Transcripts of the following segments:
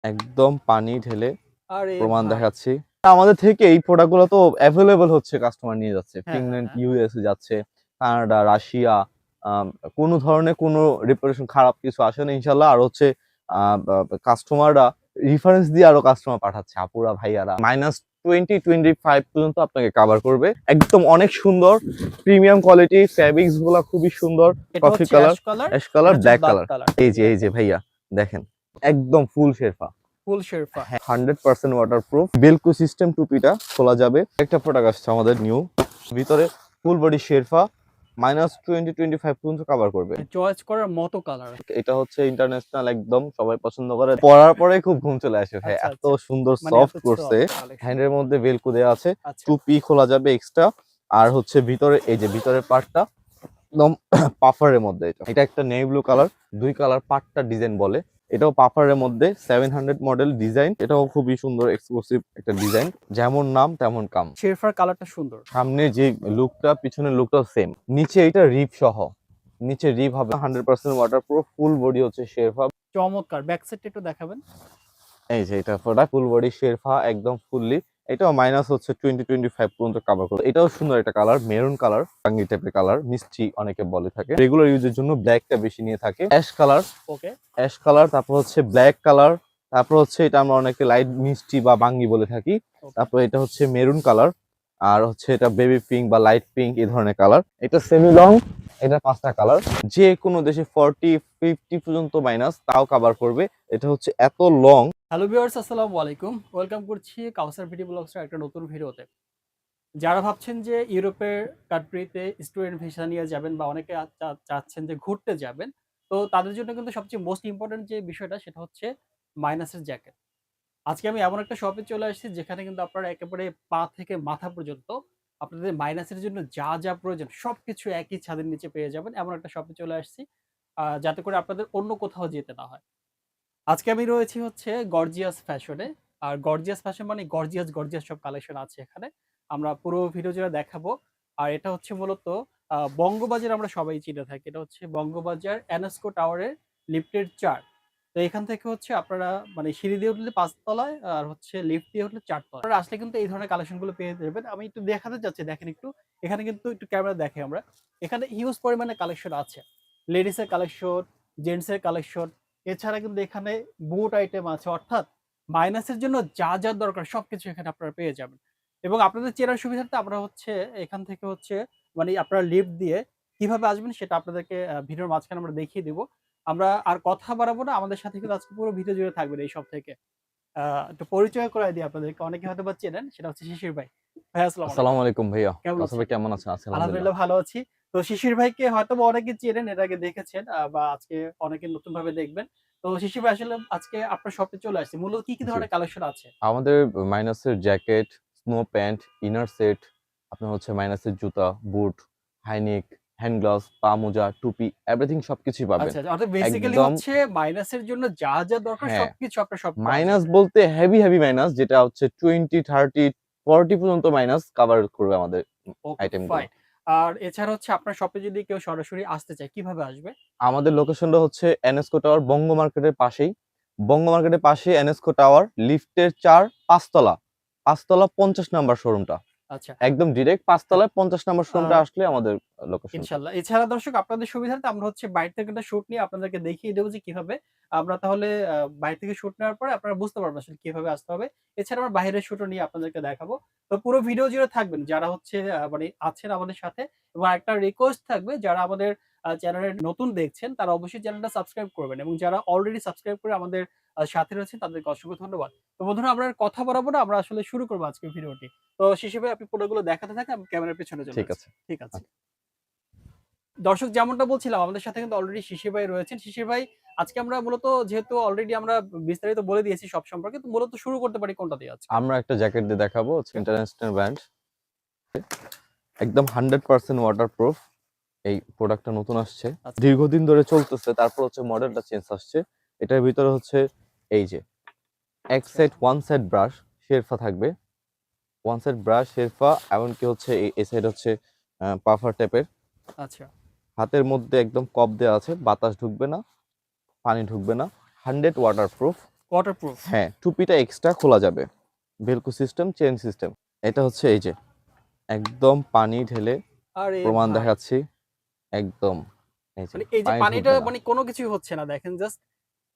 একদম পানি ঢেলে আরে প্রমাণ ভাই দেখাচ্ছি। আমাদের থেকে এই প্রোডাক্টগুলো তো অ্যাভেলেবল হচ্ছে, কাস্টমার নিয়ে যাচ্ছে। হ্যাঁ হ্যাঁ ফিনল্যান্ড, হ্যাঁ ইউএসএ যাচ্ছে, কানাডা, রাশিয়া। কোনো ধরনের কোনো রিপারেশন খারাপ কিছু আসে না ইনশাল্লাহ। আর হচ্ছে কাস্টমাররা রিফারেন্স দিয়ে আরো কাস্টমার পাঠাচ্ছে, আপুরা ভাইয়ারা। -20-25 পর্যন্ত আপনাকে কভার করবে। একদম অনেক সুন্দর প্রিমিয়াম কোয়ালিটি, ফ্যাব্রিক্স গুলা খুবই সুন্দর। এটা কফি হচ্ছে কালার, অ্যাশ কালার, অ্যাশ এটা কালার, হচ্ছে ব্ল্যাক ব্ল্যাক কালার। কালার। এই যে দেখেন ভাইয়া দেখেন, একদম ফুল শেরপা। ফুল শেরফা। হ্যাঁ, 100% ওয়াটারপ্রুফ। বেলকো সিস্টেম টুপিটা খোলা যাবে। একটা প্রোডাক্ট আসছে আমাদের নিউ, ভিতরে ফুল বডি শেরফা, -20-25 পর্যন্ত কভার করবে। চয়েস করার মতো কালার। এটা হচ্ছে ইন্টারন্যাশনাল, একদম সবাই পছন্দ করে। পরার পরে খুব ঘুম চলে আসে ভাই, আচ্ছা এত আচ্ছা, সুন্দর মানে এত সফট করছে। Soft collection. হ্যান্ডের মধ্যে বেলকো দেওয়া আছে, আচ্ছা টুপি খোলা যাবে এক্সট্রা। আর হচ্ছে ভিতরে এই যে ভিতরের পার্টটা একদম পাফারের মধ্যে। এটা একটা নেভি ব্লু কালার, দুই কালার পাটটা ডিজাইন বলে। এটাও পাফারের মধ্যে 700 মডেল ডিজাইন। এটাও খুবই সুন্দর এক্সক্লুসিভ একটা ডিজাইন, যেমন নাম তেমন কাম। শেরফার কালারটা সুন্দর। সামনে যে লুকটা, পিছনের লুকটাও সেম। নিচে এটা রিপ সহ, নিচে রিপ হবে। 100% ওয়াটারপ্রুফ, ফুল বডি হচ্ছে শেরফা। চমৎকার, ব্যাক সাইডটা একটু দেখাবেন। এই যে এটা প্রোডাক্ট, ফুল বডি শেরফা একদম ফুললি। এটাও মাইনাস হচ্ছে 20-25 পর্যন্ত কভার করে। এটাও সুন্দর একটা কালার, মেরুন কালার, টাঙ্গি টাইপের কালার, মিষ্টি অনেকে বলে থাকে। রেগুলার ইউজের জন্য ব্ল্যাকটা বেশি নিয়ে থাকে। অ্যাশ কালার, ওকে অ্যাশ কালার, তারপর হচ্ছে ব্ল্যাক কালার, তারপর হচ্ছে এটা আমরা অনেকে লাইট মিষ্টি বা বাঙ্গি বলে থাকি। ওকে। তারপর এটা হচ্ছে মেরুন কালার, আর হচ্ছে এটা বেবি পিঙ্ক বা লাইট পিঙ্ক এই ধরনের কালার। এটা সেমি লং, এটা 5টা কালার। যে কোনো দেশে 40-50 পর্যন্ত মাইনাস তাও কভার করবে। এটা হচ্ছে এত লং। হ্যালো ভিউয়ার্স, আসসালামু আলাইকুম। ওয়েলকাম করছি কাউসার ভিডিও ব্লগসের একটা নতুন ভিডিওতে। যারা ভাবছেন যে ইউরোপের কান্ট্রিতে স্টুডেন্ট ভিসা নিয়ে যাবেন বা অনেকে চাচ্ছেন যে ঘুরতে যাবেন, তো তাদের জন্য কিন্তু সবচেয়ে মোস্ট ইম্পর্টেন্ট যে বিষয়টা সেটা হচ্ছে মাইনাসের জ্যাকেট। আজকে আমি এমন একটা শপে চলে আসছি যেখানে কিন্তু আপনারা একেবারে পা থেকে মাথা পর্যন্ত আপনাদের মাইনাসের জন্য যা যা প্রয়োজন সবকিছু একই ছাদের নিচে পেয়ে যাবেন। এমন একটা শপে চলে আসছি যাতে করে আপনাদের অন্য কোথাও যেতে না হয়। আজকে আমি রয়েছি হচ্ছে গর্জিয়াস ফ্যাশনে। আর গর্জিয়াস ফ্যাশন মানে গর্জিয়াস, গর্জিয়াস সব কালেকশন আছে এখানে। আমরা পুরো ভিডিও জুড়ে দেখাবো। আর এটা হচ্ছে মূলত বঙ্গবাজার, আমরা সবাই চিনে থাকি। এটা হচ্ছে বঙ্গবাজার এনএসকো টাওয়ারের লিফটের ৪। তো এখান থেকে হচ্ছে আপনারা মানে সিঁড়ি দিয়ে উঠলে ৫ তলায় আর হচ্ছে লিফট দিয়ে উঠলে ৪ তলায়। আপনারা আসলে কিন্তু এই ধরনের কালেকশন গুলো পেয়ে যাবেন। আমি একটু দেখাতে চাচ্ছি, দেখেন একটু। এখানে কিন্তু একটু ক্যামেরা দেখে আমরা। এখানে হিউজ পরিমাণে কালেকশন আছে। লেডিস এর কালেকশন, জেন্টস এর কালেকশন। এছাড়া কিন্তু এখানে বুট আইটেম আছে, অর্থাৎ মাইনাসের জন্য যা যা দরকার সবকিছু এখানে আপনারা পেয়ে যাবেন। এবং আপনাদের চেনার সুবিধার্থে আমরা হচ্ছে এখান থেকে হচ্ছে মানে আপনারা লিফট দিয়ে কিভাবে আসবেন সেটা আপনাদেরকে ভিডিওর মাঝখানে আমরা দেখিয়ে দিব। আমরা আর কথা বাড়াবো না, আমাদের সাথে কিন্তু আজকে পুরো ভিডিও জুড়ে থাকবেন এই সব থেকে। একটু পরিচয় করায় দিই আপনাদেরকে, অনেকে হয়তো বা চেনেন, সেটা হচ্ছে শিশির ভাই। ভাই আসসালামু আলাইকুম। আসসালামু আলাইকুম ভাইয়া, কেমন কাউসার আছেন? ভাই কেমন আছেন? আছি আলহামদুলিল্লাহ। আলহামদুলিল্লাহ ভালো আছি। তো শিশির ভাইকে হয়তোবা অনেকে চেনেন, এর আগে দেখেছেন বা আজকে অনেকে নতুনভাবে দেখবেন। তো শিশির ভাই আসলে আজকে আপনার শপে চলে আসছি। মূলত কি জি, ধরনের কালেকশন আছে? আমাদের মাইনাসের jacket, snow pant, inner set, আপনার হচ্ছে মাইনাসের জুতা, বুট, হাইনেক, হ্যান্ড গ্লাভস, পা মোজা, টুপি, এভরিথিং সবকিছুই পাবেন আচ্ছা, আচ্ছা। অর্থাৎ বেসিক্যালি একদম। হচ্ছে মাইনাসের জন্য যা, যা দরকার হ্যাঁ, সবকিছু আপনার শপে পাওয়া মাইনাস যাবে। বলতে হেভি মাইনাস, যেটা হচ্ছে 20, 30, 40 পর্যন্ত মাইনাস কভার করবে আমাদের ওকে, আইটেম গুলো। ফাইন। আর এছাড়া হচ্ছে আপনার শপে যদি কেউ সরাসরি আসতে চায় কিভাবে আসবে? আমাদের লোকেশনটা হচ্ছে এনএসকো টাওয়ার, বঙ্গ মার্কেটের পাশেই। বঙ্গ মার্কেটের পাশে এনএসকো টাওয়ার, লিফটের ৪, ৫ তলা, ৫ তলা ৫০ নাম্বার শোরুমটা। আচ্ছা। একদম ডিরেক্ট ৫ হ্যাঁ। তলায় ৫০ নাম্বার আ শোরুমটা আসলে আমাদের লোকেশনটা। ইনশাআল্লাহ। এছাড়া দর্শক আপনাদের সুবিধার্থে আমরা হচ্ছে বাইরে থেকে একটা শুট নিয়ে আপনাদেরকে দেখিয়ে দেব যে কিভাবে আমরা তাহলে বাইরে থেকে শুট নেওয়ার পরে আপনারা বুঝতে পারবেন আসলে কিভাবে আসতে হবে। এছাড়া আমরা বাইরের শুটও নিয়ে আপনাদেরকে দেখাবো। তো পুরো ভিডিও জুড়ে থাকবেন যারা হচ্ছে মানে আছেন আমাদের সাথে। এবং আরেকটা রিকোয়েস্ট থাকবে, যারা আমাদের চ্যানেলে নতুন দেখছেন তারা অবশ্যই চ্যানেলটা সাবস্ক্রাইব করবেন এবং যারা অলরেডি সাবস্ক্রাইব করে আমাদের সাথে রয়েছেন তাদেরকে অসংখ্য ধন্যবাদ। তো বন্ধুরা, আমরা আর কথা বাড়াবো না, আমরা আসলে শুরু করব আজকের ভিডিওটি। তো শিশির ভাই আপনি প্রোডাক্টগুলো দেখাতে থাকেন, আমি ক্যামেরার পেছনে চলে ঠিক যাচ্ছি। আছে। ঠিক আছে। দর্শক, যেমনটা বলছিলাম আমাদের সাথে কিন্তু অলরেডি শিশির ভাই রয়েছেন। শিশির ভাই, আজকে আমরা মূলত যেহেতু অলরেডি আমরা বিস্তারিত বলে দিয়েছি সব সম্পর্কে, তো মূলত শুরু করতে পারি কোনটা দিয়ে আজকে? আমরা একটা জ্যাকেট দিয়ে দেখাবো, হচ্ছে ওকে। ইন্টারন্যাশনাল ব্র্যান্ড, একদম 100% ওয়াটারপ্রুফ। এই প্রোডাক্টটা নতুন আসছে, আচ্ছা, দীর্ঘদিন ধরে চলতেছে, তারপর হচ্ছে মডেলটা চেঞ্জ আসছে। এটার ভিতরে হচ্ছে এই যে এক আচ্ছা, সাইড, ওয়ান সাইড ব্রাশ শেরফা থাকবে, ওয়ান সাইড ব্রাশ শেরফা, এমনকি হচ্ছে এই সাইড হচ্ছে পাফার টাইপের। আচ্ছা। হাতের মধ্যে একদম কপ দেওয়া আছে, বাতাস ঢুকবে না, পানি ঢুকবে না, 100 ওয়াটারপ্রুফ। ওয়াটারপ্রুফ। হ্যাঁ, টুপিটা এক্সট্রা খোলা যাবে, ভেলক্রো সিস্টেম, চেইন সিস্টেম। এটা হচ্ছে এই যে একদম পানি ঢেলে আরে প্রমাণ ভাই, দেখাচ্ছি, একদম এই যে মানে এই যে পানি পানিটা ঢুকবে না, মানে কোনো কিছুই হচ্ছে না, দেখেন জাস্ট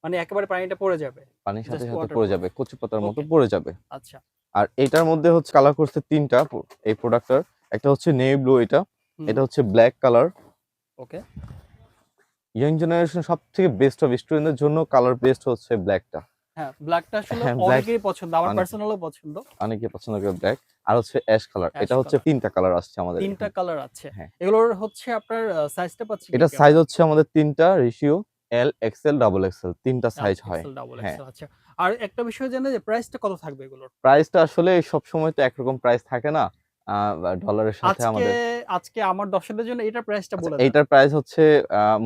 মানে একেবারে পানিটা পড়ে যাবে। পানির সাথে জাস্ট সাথে পড়ে ওয়াটারপ্রুফ। যাবে, কচু পাতার মতো ওকে, পড়ে যাবে। আচ্ছা। আর এটার মধ্যে হচ্ছে কালার করছে তিনটা এই প্রোডাক্টটার। একটা হচ্ছে নেভি ব্লু, এটা হুম, এটা হচ্ছে ব্ল্যাক কালার। ওকে। ইয়াং জেনারেশন সব থেকে বেস্ট অফ স্টুডেন্টদের জন্য কালার বেস্ট হচ্ছে ব্ল্যাকটা। হ্যাঁ, ব্ল্যাকটা আসলে হ্যাঁ, ব্ল্যাক অনেকেরই পছন্দ, আমার অনেক, পার্সোনালও পছন্দ। অনেকে পছন্দ করে ব্ল্যাক। আর হচ্ছে অ্যাশ কালার, অ্যাশ এটা হচ্ছে কালার। তিনটা কালার আসছে আমাদের ৩ টা এখানে। কালার আছে। হ্যাঁ, এগুলোর হচ্ছে আপনার সাইজটা পাচ্ছি কি এটা কি সাইজ আমরা? হচ্ছে আমাদের তিনটা রেশিও, এল, এক্সেল, ডাবল এক্সেল, তিনটা সাইজ হয়। এক্সেল, ডাবল হ্যাঁ, এক্সেল, আচ্ছা। আর একটা বিষয় জানেন যে প্রাইসটা কত থাকবে এগুলোর? প্রাইসটা আসলে সবসময় তো একরকম প্রাইস থাকে না, ডলারের সাথে আজকে আমাদের। আজকে আমার দর্শকদের জন্য এটার প্রাইসটা আচ্ছা, বলে দেন। এইটার প্রাইস হচ্ছে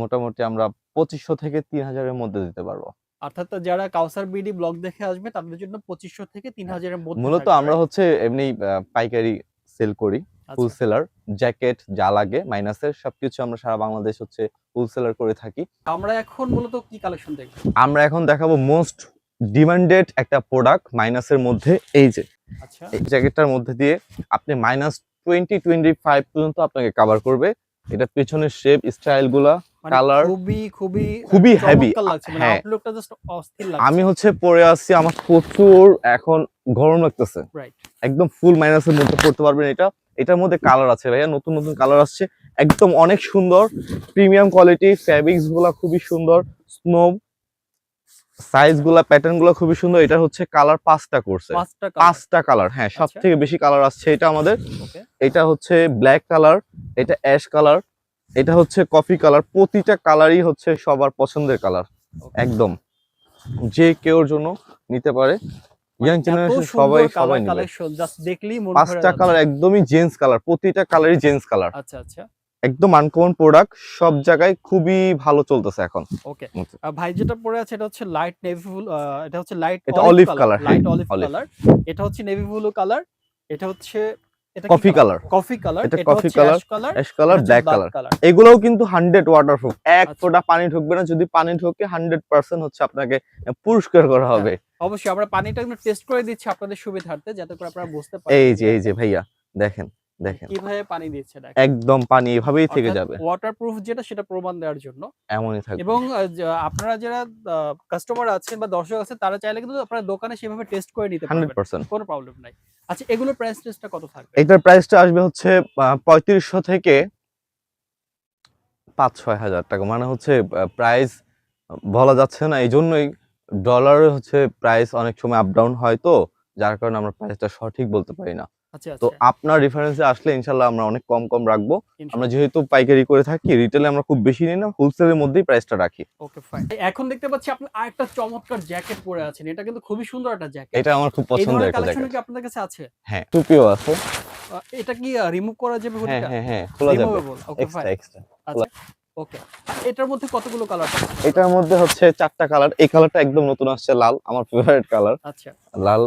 মোটামুটি আমরা 2500 থেকে 3000 এর মধ্যে দিতে পারবো। অর্থাৎ যারা কাউসার বিডি ব্লগ দেখে আসবে তাদের জন্য 2500 থেকে হ্যাঁ, 3000 এর মধ্যে মূলত থাকবে, আমরা রাইট? হচ্ছে এমনি পাইকারি সেল করি, আচ্ছা, হোলসেলার। জ্যাকেট যা লাগে মাইনাসের সবকিছু আমরা সারা বাংলাদেশ হচ্ছে হোলসেলার করে থাকি। আমরা এখন মূলত কি কালেকশন দেখব? আমরা এখন দেখাবো মোস্ট ডিমান্ডেড একটা প্রোডাক্ট মাইনাসের মধ্যে, এই যে আচ্ছা, এই জ্যাকেটটার মধ্যে দিয়ে আপনি -20-25 পর্যন্ত আপনাকে কভার করবে। এটা পেছনের শেপ, স্টাইল গুলা, মানে কালার খুবই, খুবই খুবই হেভি। চমৎকার লাগছে। মানে হ্যাঁ, আউটলুকটা জাস্ট অস্থির আমি লাগছে। হচ্ছে পরে আসছি, আমার প্রচুর এখন গরম লাগতেছে। রাইট। একদম ফুল মাইনাসের মধ্যে পড়তে পারবেন এটা। এটার মধ্যে কালার আছে ভাইয়া, নতুন নতুন কালার আসছে, একদম অনেক সুন্দর, প্রিমিয়াম কোয়ালিটি। ফ্যাব্রিক্স গুলা খুবই সুন্দর, স্নো সাইজ আচ্ছা, গুলা, প্যাটার্ন গুলা খুবই সুন্দর। এটা হচ্ছে কালার 5টা করছে, 5 টা কালার। 5টা কালার। হ্যাঁ, সব আচ্ছা, থেকে বেশি কালার আসছে এটা আমাদের। ওকে, এটা হচ্ছে ব্ল্যাক কালার, এটা অ্যাশ কালার, এটা হচ্ছে কফি কালার। প্রতিটা কালারই হচ্ছে সবার পছন্দের কালার, ওকে। একদম যে কেউর জন্য নিতে পারে। মানে ইয়াং এত জেনারেশন সুন্দর সবাই সবাই কালার নিবে। কালেকশন জাস্ট দেখলেই মন ভরে 5টা যাচ্ছে। কালার একদমই জেন্টস কালার, প্রতিটা কালারই জেন্টস কালার, আচ্ছা, আচ্ছা, একদম আনকমন প্রোডাক্ট, সব জায়গায় খুবই ভালো চলতেছে এখন। ওকে। ভাই যেটা পরে আছে এটা হচ্ছে লাইট নেভি ব্লু, এটা হচ্ছে লাইট এটা অলিভ অলিভ কালার, কালার, হ্যাঁ লাইট অলিভ অলিভ। কালার। এটা হচ্ছে নেভি ব্লু কালার। এটা হচ্ছে, এটা কি coffee colour? Colour, coffee colour. এটা এটা কফি হচ্ছে কালার, অ্যাশ কালার। অ্যাশ এটা কালার, হচ্ছে ব্ল্যাক ব্ল্যাক কালার। কালার। এগুলোও কিন্তু 100 ওয়াটারপ্রুফ, এক আচ্ছা, ফোঁটা পানি ঢুকবে না। যদি পানি ঢোকে 100% হচ্ছে আপনাকে পুরস্কার করা হ্যাঁ, হবে। অবশ্যই আমরা পানিটা কিন্তু টেস্ট করে দিচ্ছি আপনাদের সুবিধার্থে, যাতে করে আপনারা বুঝতে পারেন এই যে যে এই যে আসলে ভাইয়া দেখেন, মানে দেখেন কিভাবে পানি দিচ্ছে দেখেন। একদম পানি এভাবেই থেকে অর্থাৎ যাবে, ওয়াটারপ্রুফ যেটা সেটা প্রমাণ দেওয়ার জন্য। এমনই থাকবে। এবং আপনারা যারা কাস্টমার আছেন বা দর্শক আছেন তারা চাইলে কিন্তু আপনারা দোকানে সেভাবে টেস্ট করে নিতে পারবেন। 100%। কোনো প্রবলেম নাই। আচ্ছা, এগুলোর প্রাইস টেস্টটা কত থাকবে? এটার প্রাইসটা আসবে হচ্ছে 3500 থেকে 5-6 হাজার টাকা। মানে হচ্ছে প্রাইস বলা যাচ্ছে না, এই জন্যই ডলারের হচ্ছে প্রাইস অনেক সময় আপ ডাউন হয়, তো যার কারণে আমরা প্রাইসটা সঠিক বলতে পারি না। আচ্ছা, তো আচ্ছা, আপনার রেফারেন্সে আসলে ইনশাল্লাহ আমরা অনেক কম কম রাখবো। আমরা ইনশাআল্লাহ। যেহেতু পাইকারি করে থাকি, রিটেলে আমরা খুব বেশি নিই না, হোলসেলের মধ্যেই প্রাইসটা রাখি। ওকে, ফাইন। এখন দেখতে পাচ্ছি আপনি আরেকটা চমৎকার জ্যাকেট পরে আছেন। এটা কিন্তু খুবই সুন্দর একটা জ্যাকেট। এটা আমার খুব এই পছন্দের ধরনের একটা কালেকশন জ্যাকেট। কি আপনাদের কাছে আছে? হ্যাঁ, টুপিও আছে। এটা কি রিমুভ করা যাবে হ্যাঁ হুডিটা? হ্যাঁ হ্যাঁ, খোলা যাবে, রিমুভেবল। ওকে, এক্সট্রা ফাইন। এক্সট্রা। আচ্ছা, ওকে। এটার মধ্যে কতগুলো কালার পাচ্ছি আমরা? এটার মধ্যে হচ্ছে 4টা কালার। এই কালারটা একদম নতুন আসছে, লাল, আমার ফেভারিট কালার, আচ্ছা। লাল।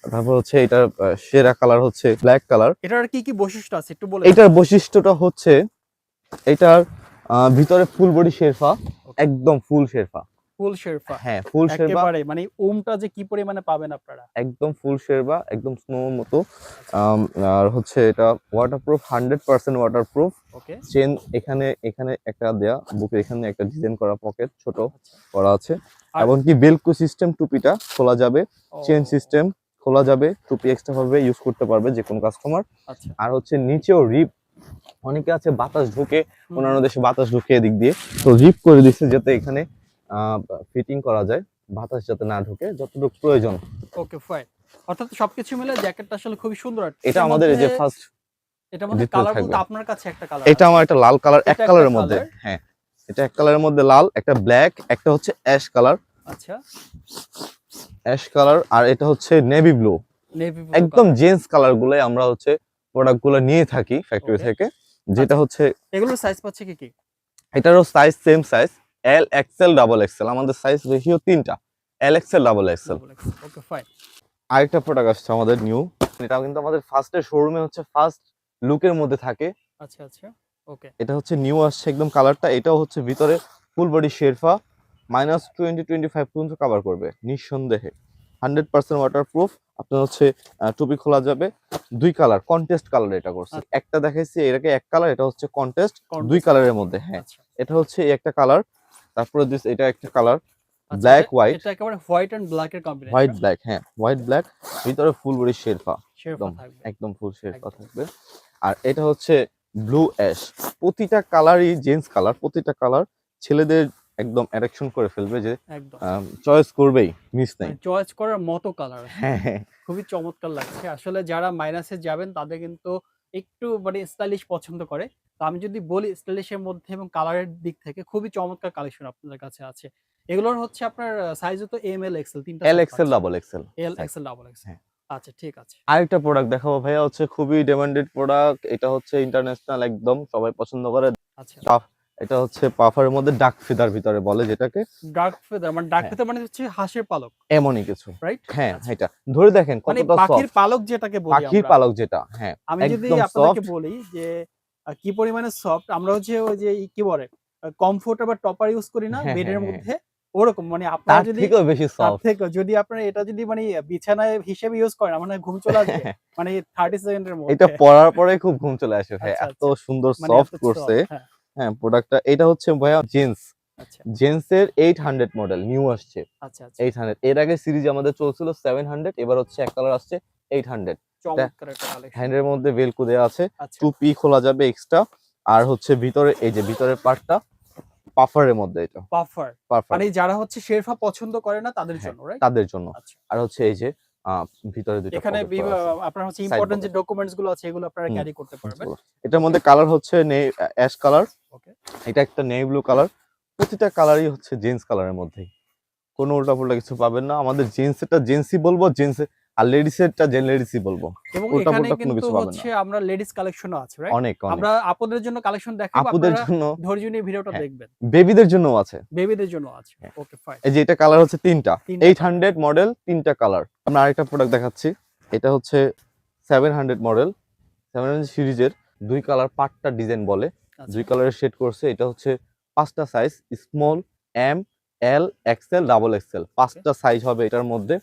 তারপর হচ্ছে এটার সেরা কালার হচ্ছে ব্ল্যাক কালার। এটার কি কি বৈশিষ্ট্য আছে একটু বলে এটার বৈশিষ্ট্যটা হচ্ছে এটার ভিতরে ফুল বডি শেরফা, ওকে। একদম ফুল শেরফা। ফুল শেরফা। হ্যাঁ, ফুল শেরফা, একেবারে মানে ওমটা যে কি পরিমাণে পাবেন আপনারা। একদম ফুল শেরফা, একদম স্নো মতো। আচ্ছা, আর হচ্ছে এটা ওয়াটারপ্রুফ, 100% ওয়াটারপ্রুফ। ওকে। চেন এখানে এখানে একটা দেয়া, বুকের এখানে একটা ডিজাইন করা পকেট ছোট আচ্ছা। করা আছে। আর এমনকি বেলক্রো সিস্টেম, টুপিটা খোলা যাবে, ও, চেন সিস্টেম খোলা যাবে, টুপি এক্সট্রা ভাবে ইউজ করতে পারবে যে কোনো কাস্টমার। আচ্ছা। আর হচ্ছে নিচেও রিপ, অনেকে আছে বাতাস ঢুকে, হুম, অন্যান্য দেশে বাতাস ঢুকে এদিক দিয়ে, তো রিপ করে দিচ্ছে যাতে এখানে ফিটিং করা যায়, বাতাস যাতে না ঢুকে, যতটুকু প্রয়োজন। ওকে, ফাইন। অর্থাৎ সবকিছু মিলে জ্যাকেটটা আসলে খুবই সুন্দর। এটা আমাদের এই যে ফার্স্ট এটার মধ্যে দ্বিতীয় কালার থাকবে। বলতে আপনার কাছে একটা কালার এটা আছে। আমার একটা লাল কালার, এক এটা একটা কালারের মধ্যে। কালার। হ্যাঁ, এটা এক কালারের মধ্যে লাল, একটা ব্ল্যাক, একটা হচ্ছে অ্যাশ কালার, আচ্ছা, অ্যাশ কালার। আর এটা হচ্ছে নেভি ব্লু। নেভি ব্লু একদম কালার। জেন্টস কালার গুলাই আমরা হচ্ছে প্রোডাক্ট গুলো নিয়ে থাকি ফ্যাক্টরি ওকে। থেকে। যেটা আচ্ছা। হচ্ছে এগুলোর সাইজ পাচ্ছে কি কি? এটারও size same size, L, XL, double XL. আমাদের সাইজ রেশিও তিনটা, L, XL, double XL. Double X. Okay, fine. আরেকটা প্রোডাক্ট আসছে আমাদের নিউ, এটাও কিন্তু আমাদের ফার্স্টের শোরুমে হচ্ছে ফার্স্ট লুকের মধ্যে থাকে। আচ্ছা, আচ্ছা, ওকে। এটা হচ্ছে নিউ আসছে একদম কালারটা। এটাও হচ্ছে ভিতরে ফুল বডি শেরফা, -20-25 পর্যন্ত কভার করবে নিঃসন্দেহে। 100% ওয়াটারপ্রুফ। আপনার হচ্ছে টুপি খোলা যাবে। 2 কালার, কন্টেস্ট কালার এটা করছে। আচ্ছা। একটা দেখাইছি এটাকে এক কালার, এটা হচ্ছে কন্টেস্ট 2 কন্ট্রাস্ট কালারের মধ্যে। হ্যাঁ, আচ্ছা। এটা হচ্ছে এই একটা কালার, তারপরে এটা একটা কালার, আচ্ছা, ব্ল্যাক হোয়াইট, এটা একেবারে হোয়াইট এন্ড ব্ল্যাক এর হোয়াইট কম্বিনেশন। ব্ল্যাক। হ্যাঁ, হোয়াইট ব্ল্যাক, ভিতরে ফুল বডি শেরপা, শেরপা একদম থাকবে। একদম ফুল শেরপা একদম। থাকবে। আর এটা হচ্ছে ব্লু অ্যাশ। প্রতিটা কালারই জেন্টস কালার, প্রতিটা কালার ছেলেদের একদম অ্যাট্রাকশন করে ফেলবে, যে একদম। চয়েস করবেই, মিস নাই। মানে চয়েস করার মতো কালার আসলে। হ্যাঁ, হ্যাঁ। খুবই চমৎকার লাগছে। আসলে যারা মাইনাসে যাবেন তাদের কিন্তু একটু মানে স্টাইলিশ পছন্দ করে। তো আমি যদি বলি স্টাইলিশ এর মধ্যে এবং কালারের দিক থেকে খুবই চমৎকার কালেকশন আপনাদের কাছে আছে। এগুলোর হচ্ছে আপনার সাইজও তো এম, এল, এক্সেল ৩ টা এল সাইজ এক্সেল, পাচ্ছেন। Double XL L, size. XL, double XL. হ্যাঁ। আচ্ছা ঠিক আছে। আরেকটা প্রোডাক্ট দেখাবো ভাইয়া, হচ্ছে খুবই ডিমান্ডেড প্রোডাক্ট। এটা হচ্ছে ইন্টারন্যাশনাল, একদম সবাই পছন্দ করে। আচ্ছা। এটা হচ্ছে পাফারের মধ্যে ডাক ফিদার ভিতরে বলে যেটাকে। ডার্ক ফেদার মানে ডার্ক হ্যাঁ, ফেদার মানে হচ্ছে হাঁসের পালক, এমনই কিছু। রাইট? হ্যাঁ, আচ্ছা। এটা ধরে দেখেন মানে কতটা পাখির সফট। পালক যেটাকে বলি পাখির আমরা। পালক যেটা, হ্যাঁ, আমি যদি একদম আপনাদেরকে সফট। বলি যে কি পরিমাণে সফট, আমরা হচ্ছে ওই যে কি বলে কমফোর্টার বা টপার ইউজ করি না হ্যাঁ, হ্যাঁ, বেডের হ্যাঁ। মধ্যে, ওরকম মানে আপনারা তার যদি থেকেও বেশি তার সফট। থেকে যদি আপনারা এটা যদি মানে বিছানায় হিসেবে ইউজ করেন আমার মনে হয় ঘুম চলে আসবে মানে 30 সেকেন্ডের এটা মধ্যে। পরার পরে খুব ঘুম চলে আসে ভাই, আচ্ছা, এত আচ্ছা। সুন্দর মানে এত সফট করছে। সফট, হ্যাঁ। হ্যাঁ, প্রোডাক্টটা এটা হচ্ছে ভাইয়া জিন্স। আচ্ছা, জেন্টসের 800 মডেল নিউ আসছে। আচ্ছা, আচ্ছা। 800, এর আগে সিরিজ আমাদের চলছিল 700, এবার হচ্ছে এক কালার আসছে 800। এটা চমৎকার একটা কালেকশন। হ্যান্ডের মধ্যে ভেলক্রো দেওয়া আছে, আচ্ছা, টুপি খোলা যাবে এক্সট্রা। আর হচ্ছে ভিতরে এই যে ভিতরের পার্টটা পাফারের মধ্যে, এটা পাফার পাফার। মানে যারা হচ্ছে শেরপা পছন্দ করে না তাদের হ্যাঁ, জন্য, রাইট? তাদের জন্য। আচ্ছা। আর হচ্ছে এই যে ভিতরে দুইটা এখানে পকেট করা আছে, আপনার হচ্ছে সাইড ইম্পোর্টেন্ট যে পকেট। ডকুমেন্টস গুলো আছে এগুলো আপনারা হুম, ক্যারি করতে পারবেন। এটার মধ্যে কালার হচ্ছে অ্যাশ কালার, ওকে। এটা একটা নেভি ব্লু কালার। প্রতিটা কালারই হচ্ছে জিন্স কালারের মধ্যেই, কোনো উল্টাপাল্টা কিছু পাবেন না। আমাদের জেন্টসেরটা জেন্সই বলবো, জেন্টস আর লেডিসেরটা লেডিসই বলবো। এবং এখানে উল্টাপাল্টা কোনো কিন্তু কিছু পাবেন না। হচ্ছে আমরা লেডিস কালেকশনও আছে, রাইট? অনেক, অনেক। আমরা আপুদের জন্য কালেকশন দেখাবো, আপুদের আপনারা জন্য, ধৈর্য নিয়ে ভিডিওটা হ্যাঁ, দেখবেন। বেবিদের জন্যও আছে। বেবিদের জন্য আছে। হ্যাঁ। Okay fine. এই যে এটা কালার হচ্ছে 3টা, 3 টা 800 মডেল, 3টা কালার। আমরা আরেকটা প্রোডাক্ট দেখাচ্ছি, এটা হচ্ছে 700 মডেল, 700 সিরিজের 2 কালার, 5টা ডিজাইন বলে, আচ্ছা, 2 কালারের শেড করছে। এটা হচ্ছে 5টা সাইজ, স্মল, এম, এল, এক্সেল, ডাবল এক্সেল, 5টা সাইজ হবে এটার মধ্যে।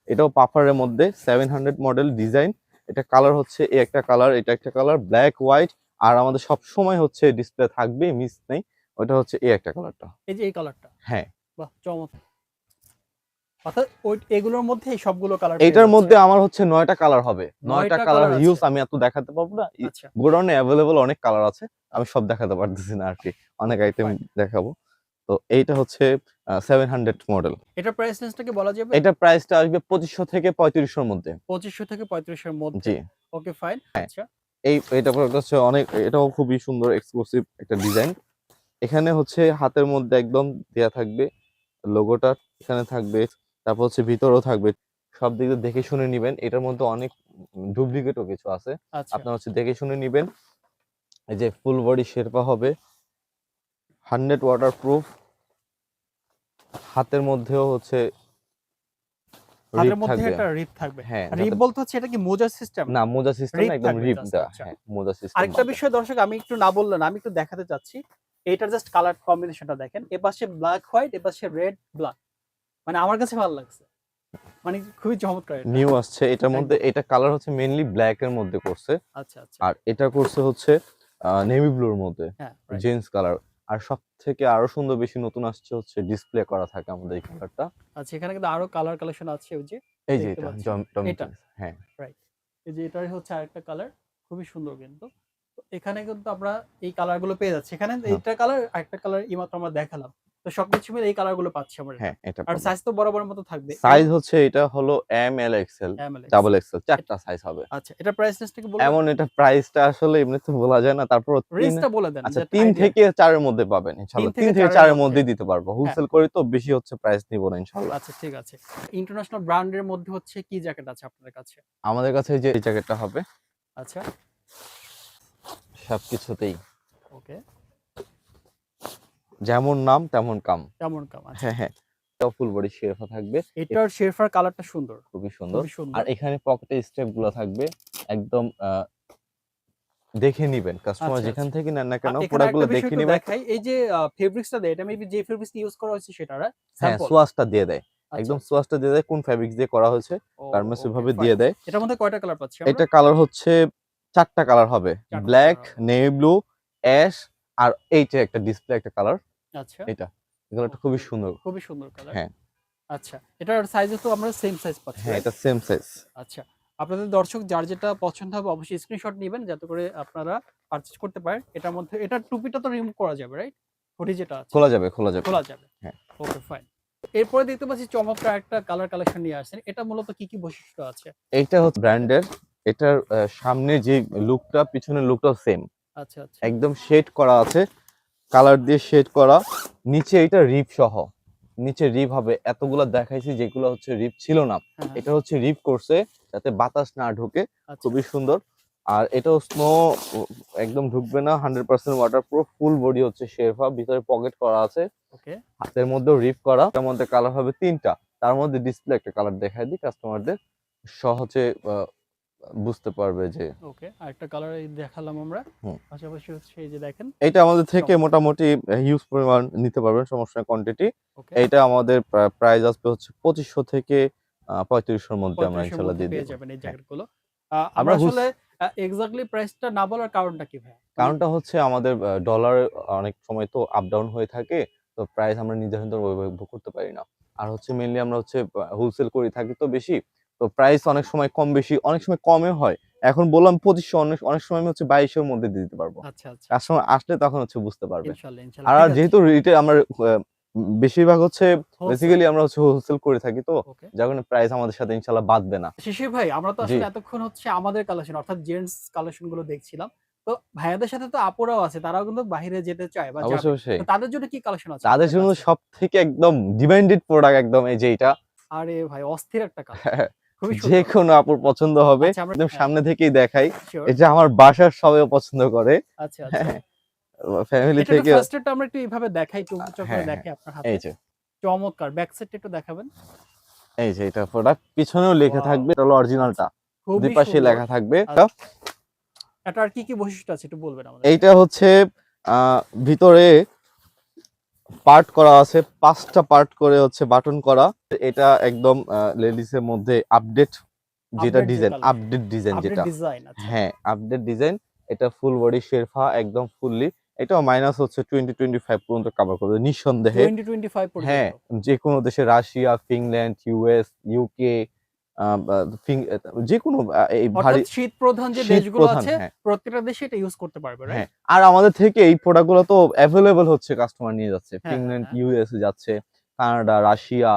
এটাও পাফারের মধ্যে 700 মডেল ডিজাইন। এটা কালার হচ্ছে এই একটা কালার, এটা একটা কালার, ব্ল্যাক হোয়াইট। আর আমাদের সব সময় হচ্ছে ডিসপ্লে থাকবে, মিস নেই। ওটা হচ্ছে এই একটা কালারটা। এই যে এই কালারটা। হ্যাঁ, বাহ চমৎকার। অর্থাৎ ওই এগুলোর মধ্যে এই সবগুলো কালার পেয়ে এইটার যাচ্ছে। মধ্যে আমার হচ্ছে 9টা কালার হবে। 9টা 9টা কালার কালার হিউজ আছে। আমি এত দেখাতে পারবো না। আচ্ছা, গোডাউনে অ্যাভেলেবল অনেক কালার আছে, আমি সব দেখাতে পারতেছি না আরকি। অনেক ওকে আইটেম ফাইন। দেখাবো। তো এইটা হচ্ছে 700 মডেল। এটার প্রাইস রেঞ্জটা কি বলা যাবে? এটার প্রাইসটা আসবে 2500 থেকে 3500 এর মধ্যে। 2500 থেকে 3500 এর মধ্যে। জি। Okay fine. আচ্ছা, এটা প্রোডাক্ট হচ্ছে অনেক, এটাও খুবই সুন্দর এক্সক্লুসিভ একটা ডিজাইন। এখানে হচ্ছে হাতের মধ্যে একদম দেয়া থাকবে লোগোটা, এখানে থাকবে। তারপর হচ্ছে ভিতরেও থাকবে। সব দিকে দেখে শুনে নিবেন। এটার মধ্যে অনেক ডুপ্লিকেটও কিছু আছে। আচ্ছা। আপনারা হচ্ছে দেখে শুনে নিবেন। এই যে ফুল বডি শেরপা হবে, 100 ওয়াটারপ্রুফ। হাতের মধ্যেও হচ্ছে রিপ হাতের মধ্যে থাকবে। একটা রিপ থাকবে। হ্যাঁ, রিপ বলতে হচ্ছে এটা কি মোজার সিস্টেম? না, মোজা সিস্টেম না, রিপ একদম থাকবে রিপ জাস্ট, দেয়া। আচ্ছা। হ্যাঁ, মোজা সিস্টেম আরেকটা হবে। বিষয় দর্শক আমি একটু না বললেন, আমি একটু দেখাতে চাচ্ছি। এইটার জাস্ট কালার কম্বিনেশনটা দেখেন। এপাশে ব্ল্যাক হোয়াইট, এপাশে রেড ব্ল্যাক। মানে আমার কাছে ভালো লাগছে। মানে খুবই চমৎকার এটা। নিউ আসছে এটার মধ্যে। একদম। এটা কালার হচ্ছে মেইনলি ব্ল্যাক এর মধ্যে করছে। আচ্ছা, আচ্ছা। আর এটা করছে হচ্ছে নেভি ব্লুর মধ্যে, হ্যাঁ, রাইট। Gents colour. আর সবথেকে আরো সুন্দর বেশি নতুন আসছে হচ্ছে ডিসপ্লে করা থাকে আমাদের এই কালারটা। আচ্ছা এখানে কিন্তু আরো কালার কালেকশন আছে ওই যে এই যে দেখতে এটা পাচ্ছি। টমি এটা, জেন্স। হ্যাঁ, রাইট। এই যে এটাই হচ্ছে আরেকটা কালার। খুবই সুন্দর কিন্তু। তো এখানে কিন্তু আমরা এই কালার গুলো পেয়ে যাচ্ছি। এখানে হ্যাঁ, এইটা কালার আরেকটা কালার এইমাত্র আমরা দেখালাম। তো সবকিছু মিলে এই কালার গুলো পাচ্ছি আমরা এটা। হ্যাঁ, এটা আর পাবেন। সাইজ তো বরাবরের মতো থাকবে। এল, সাইজ হচ্ছে এটা হলো এম, এল, এক্সেল, এম, এল, ডাবল এক্সেল। এক্সেল, 4টা সাইজ হবে। আচ্ছা, এটার প্রাইস রেঞ্জটা কি বলবেন? এমন এটা প্রাইসটা আসলে এমনিতে বলা যায় না। তারপর 3, রেঞ্জটা বলে দেন আচ্ছা যাতে 3 আইডিয়া। থেকে 4 এর মধ্যে পাবেন ৩ ইনশাআল্লাহ। 3 থেকে থেকে ৪ এর 4 এর মধ্যে। মধ্যেই দিতে পারবো। হ্যাঁ, হোলসেল করি তো বেশি হচ্ছে প্রাইস নিব না ইনশাআল্লাহ। আচ্ছা ঠিক আছে। ইন্টারন্যাশনাল ব্র্যান্ডের মধ্যে হচ্ছে কি জ্যাকেট আছে আপনাদের কাছে? আমাদের কাছে এই যে এই জ্যাকেটটা হবে আচ্ছা, সবকিছুতেই ওকে। যেমন নাম তেমন কাম। কেমন কাম? আচ্ছা। হ্যাঁ, হ্যাঁ। এটাও ফুল বডি শেরপা থাকবে। এটার শেরফার কালারটা সুন্দর। খুবই সুন্দর। খুবই সুন্দর। আর এখানে পকেটে স্টেপ গুলো থাকবে একদম দেখে নিবেন, কাস্টমার আচ্ছা, যেখান আচ্ছা। থেকে নেন না কেন এখানে প্রোডাক্টগুলো আরেকটা বিষয় দেখে একটু নিবেন। দেখাই। এই যে ফেব্রিক্সটা দেয়, এটা মেবি যে ফেব্রিক্সটা ইউজ করা হয়েছে সেটা, রাইট? হ্যাঁ, স্যাম্পল? সোয়াচটা দিয়ে দেয়। আচ্ছা, একদম আচ্ছা। সোয়াচটা দিয়ে দেয় কোন ফেব্রিক্স দিয়ে করা হয়েছে। ও গার্মেন্টস ওকে এভাবে ফাইন। দিয়ে দেয়। এটার মধ্যে কয়টা কালার পাচ্ছি আমরা? এটা কালার হচ্ছে ৪ টা কালার হবে। ৪ টা ব্লাক, কালার হবে। নেভি ব্লু, অ্যাশ আর এইটা একটা ডিসপ্লে একটা কালার। আচ্ছা, এটা। এই কালারটা খুবই ওকে। সুন্দর। খুবই সুন্দর কালার। হ্যাঁ, আচ্ছা। এটার সাইজও তো আমরা সেম সাইজ পাচ্ছি, হ্যাঁ রাইট? এটা সেম সাইজ। আচ্ছা। আপনাদের দর্শক যার যেটা পছন্দ হবে অবশ্যই স্ক্রিনশট নিবেন যাতে করে আপনারা পারচেজ করতে পারেন। এটার মধ্যে এটার টুপিটা তো রিমুভ করা যাবে, রাইট? হুডি যেটা আছে খোলা যাবে, খোলা যাবে। খোলা যাবে। হ্যাঁ। Okay fine. এরপরে দেখতে পাচ্ছি চমৎকার একটা কালার কালেকশন নিয়ে আসছেন। এটা মূলত কি, কি বৈশিষ্ট্য আছে? এইটা হচ্ছে ব্র্যান্ডের। এটার সামনে যে লুকটা পিছনের লুকটাও সেম। আচ্ছা, আচ্ছা। একদম শেড করা আছে। কালার দিয়ে শেড করা। নিচে এটা রিপ সহ। নিচে রিপ হবে। এতগুলা দেখাইছি যেগুলো হচ্ছে রিপ ছিল না। হ্যাঁ, হ্যাঁ। এটা হচ্ছে রিপ করছে যাতে বাতাস না ঢোকে। আচ্ছা, খুবই আচ্ছা। সুন্দর। আর এটাও স্নো একদম ঢুকবে না। 100% ওয়াটারপ্রুফ। ফুল বডি হচ্ছে শেরফা। ভিতরে পকেট করা আছে। ওকে, হাতের মধ্যেও রিপ করা। এটার মধ্যে কালার হবে ৩ টা। তার মধ্যে ডিসপ্লে একটা কালার দেখায় দিই কাস্টমারদের। সহজে বুঝতে পারবে যে ওকে। আরেকটা কালার এই দেখালাম আমরা। হুম। পাশাপাশি হচ্ছে এই যে দেখেন এইটা আমাদের থেকে চমৎকার। মোটামুটি হিউজ পরিমাণ নিতে পারবেন, সমস্যা নাই কোয়ান্টিটি। ওকে। এইটা আমাদের প্রাইস আসবে হচ্ছে ২৫০০ থেকে ৩৫০০ র মধ্যে আমরা ৩৫ এর ইনশাআল্লাহ মধ্যে দিয়ে পেয়ে দিব। যাবেন এই হ্যাঁ। জ্যাকেটগুলো। আমরা আমরা আসলে এক্সাক্টলি প্রাইসটা না বলার কারণটা কি ভাইয়া? মানে কারণটা হচ্ছে আমাদের ডলার অনেক সময় তো আপ ডাউন হয়ে থাকে। তো প্রাইস আমরা নির্ধারণ ওইভাবে করতে পারি না। আর হচ্ছে মেইনলি আমরা হচ্ছে হোলসেল করে থাকি তো বেশি। তো প্রাইস অনেক সময় কম বেশি, অনেক সময় কমে হয়। এখন বললাম ২৫০০, অনেক অনেক সময় আমি হচ্ছে ২২০০ র মধ্যে দিয়ে দিতে পারবো। আচ্ছা, আচ্ছা। কাস্টমার আসলে তখন হচ্ছে বুঝতে পারবে। ইনশাআল্লাহ, ইনশাআল্লাহ। আর ঠিক আছে। যেহেতু আমরা বেশিরভাগ হচ্ছে হোলসেল। বেসিক্যালি আমরা হচ্ছে হোলসেল করে থাকি তো, ওকে। যার কারণে প্রাইস আমাদের সাথে ইনশাআল্লাহ বাধবে না। শিশির ভাই আমরা তো জি, আসলে এতক্ষণ হচ্ছে আমাদের কালেকশন অর্থাৎ জেন্টস কালেকশন গুলো দেখছিলাম। তো ভাইয়াদের সাথে তো আপুরাও আছে। তারাও কিন্তু বাহিরে যেতে চায় বা অবশ্যই, যাবে। অবশ্যই। তো তাদের জন্য কি কালেকশন আছে তাদের আপনাদের জন্য কাছে? সবথেকে একদম ডিমান্ডেড প্রোডাক্ট একদম এই যে এইটা। আরে ভাই অস্থির একটা কালার। খুবই সুন্দর। যেকোনো আপুর পছন্দ হবে। আচ্ছা আমরা একদম হ্যাঁ, সামনে থেকেই দেখাই। সিউর। এটা আমার বাসার সবাইও পছন্দ করে। আচ্ছা, আচ্ছা। হ্যাঁ, ফ্যামিলি এটা একটু থেকে ফার্স্ট এরটা আমরা একটু এভাবে দেখাই, একটু উঁচা করে হ্যাঁ, হ্যাঁ। দেখাই আপনার এই হাতে। যে, চমৎকার! ব্যাক সাইডটা একটু দেখাবেন। এই যে এটা প্রোডাক্ট পিছনেও লেখা ওয়াও! থাকবে। এটা হলো আচ্ছা। অরিজিনালটা। দুই খুবই পাশে সুন্দর। লেখা থাকবে। এটার কি, কি বৈশিষ্ট্য আছে একটু বলবেন আমাদেরকে? এইটা হচ্ছে আ ভিতরে পার্ট করা আছে ৫ টা পার্ট করে হচ্ছে বাটন করা। এটা একদম লেডিস এর মধ্যে আপডেট যেটা আপডেট যে design, collection. Update design update যেটা। ডিজাইন আচ্ছা। হ্যাঁ, আপডেট ডিজাইন। এটা ফুল বডি শেরফা একদম ফুললি। এটাও মাইনাস হচ্ছে 20-25 পর্যন্ত কভার করবে নিঃসন্দেহে। 2025 হ্যাঁ, পর্যন্ত। যেকোনো দেশে রাশিয়া, ফিনল্যান্ড, ইউএস, ইউকে আ বা যেকোনো এই অর্থাৎ ভারী শীত প্রধান যে শীত দেশগুলো প্রধান আছে হ্যাঁ, প্রত্যেকটা দেশে এটা ইউজ করতে পারবে, হ্যাঁ। রাইট? আর আমাদের থেকে এই প্রোডাক্ট গুলো তো এভেইলেবল হচ্ছে কাস্টমার নিয়ে যাচ্ছে। হ্যাঁ, হ্যাঁ, ফিনল্যান্ড, হ্যাঁ। ইউএস এ যাচ্ছে, কানাডা, রাশিয়া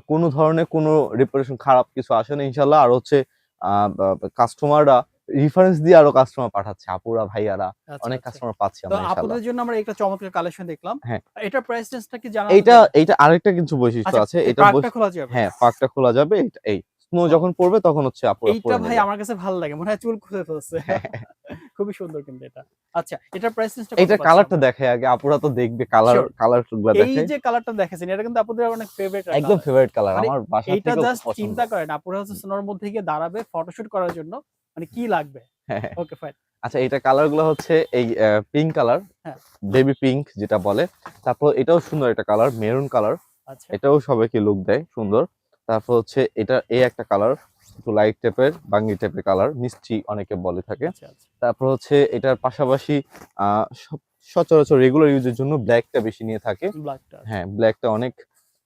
কোনো ধরনের কোনো রিপুটেশন খারাপ কিছু আসে না ইনশাআল্লাহ। আর হচ্ছে আ বা কাস্টমাররা রেফারেন্স দিয়ে আরো কাস্টমার পাঠাচ্ছে। আপুরা, ভাইয়ারা আচ্ছা, অনেক আচ্ছা। কাস্টমার পাচ্ছি তো আমরা ইনশাআল্লাহ। আপুদের জন্য আমরা একটা চমৎকার কালেকশন দেখলাম। হ্যাঁ। এটার প্রাইস রেঞ্জটা কি এইটা জানাবেন? এইটা আরেকটা কিছু বৈশিষ্ট্য আচ্ছা, আছে। এই এটা পার্টটা খোলা যাবে? হ্যাঁ, পার্কটা খোলা যাবে। এই স্নো ওয়াও! যখন পড়বে তখন হচ্ছে আপুরা এইটা পরে ভাই নেবে। আমার কাছে ভাল লাগে। মনে হয় চুল খুলে ফেলছে। খুবই সুন্দর কিন্তু এটা। আচ্ছা, এটার প্রাইস রেঞ্জটা কত এইটার পাচ্ছি কালারটা আমরা? দেখাই আগে। আপুরা তো দেখবে সিউর। কালার গুলা এই দেখাই। যে কালারটা দেখাইছেন এটা কিন্তু আপুদের অনেক ফেভারিট একটা একদম কালার। Favourite colour. মানে আমার বাসা এইটা থেকেও খুব জাস্ট পছন্দ। চিন্তা করেন আপুরা হচ্ছে স্নোর মধ্যে গিয়ে দাঁড়াবে ফটোশুট করার জন্য। মানে কি লাগবে? হ্যাঁ, হ্যাঁ। ওকে ফাইন। আচ্ছা এটা কালার গুলো হচ্ছে এই পিঙ্ক কালার, হ্যাঁ, বেবি পিঙ্ক যেটা বলে। তারপর এটাও সুন্দর একটা কালার, মেরুন কালার। আচ্ছা, এটাও সবাইকে লুক দেয় সুন্দর। তারপর হচ্ছে এটা একটা কালার, একটু লাইট টাইপের, বাঙ্গি টাইপের কালার, মিষ্টি অনেকে বলে থাকে। আচ্ছা, আচ্ছা। তারপর হচ্ছে এটার পাশাপাশি আ স সচরাচর রেগুলার ইউজের জন্য ব্লাকটা বেশি নিয়ে থাকে। ব্ল্যাকটা আচ্ছা। হ্যাঁ, ব্লাকটা অনেক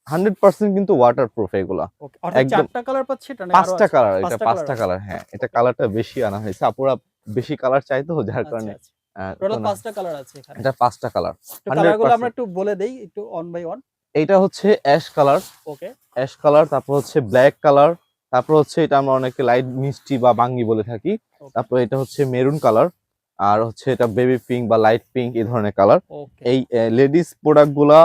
100% কিন্তু ওয়াটারপ্রুফ এগুলা। ওকে। অর্থাৎ একদম ৪ টা কালার পাচ্ছি এটা না ৫ আরো টা আছে? কালার, ৫ এটা টা ৫ কালার টা আছে। কালার হ্যাঁ, এটা ওকে। কালারটা বেশি আনা হয়েছে। আপুরা বেশি কালার চায় তো যার আচ্ছা, কারণে আচ্ছা। আ টোটাল কোন ৫ টা কালার আছে এখানে। এটা ৫ টা কালার। তো কালার গুলো আমরা 100% একটু বলে দেই একটু ওয়ান বাই ওয়ান। এইটা হচ্ছে ওকে, অ্যাশ কালার, তারপর হচ্ছে ব্লাক কালার, তারপর হচ্ছে এটা আমরা অনেকে লাইট মিষ্টি বা বাঙ্গি বলে থাকি। ওকে, তারপর এটা হচ্ছে মেরুন কালার, আর হচ্ছে এটা বেবি পিঙ্ক বা লাইট পিঙ্ক এই ধরনের কালার। ওকে। এই লেডিস প্রোডাক্ট গুলা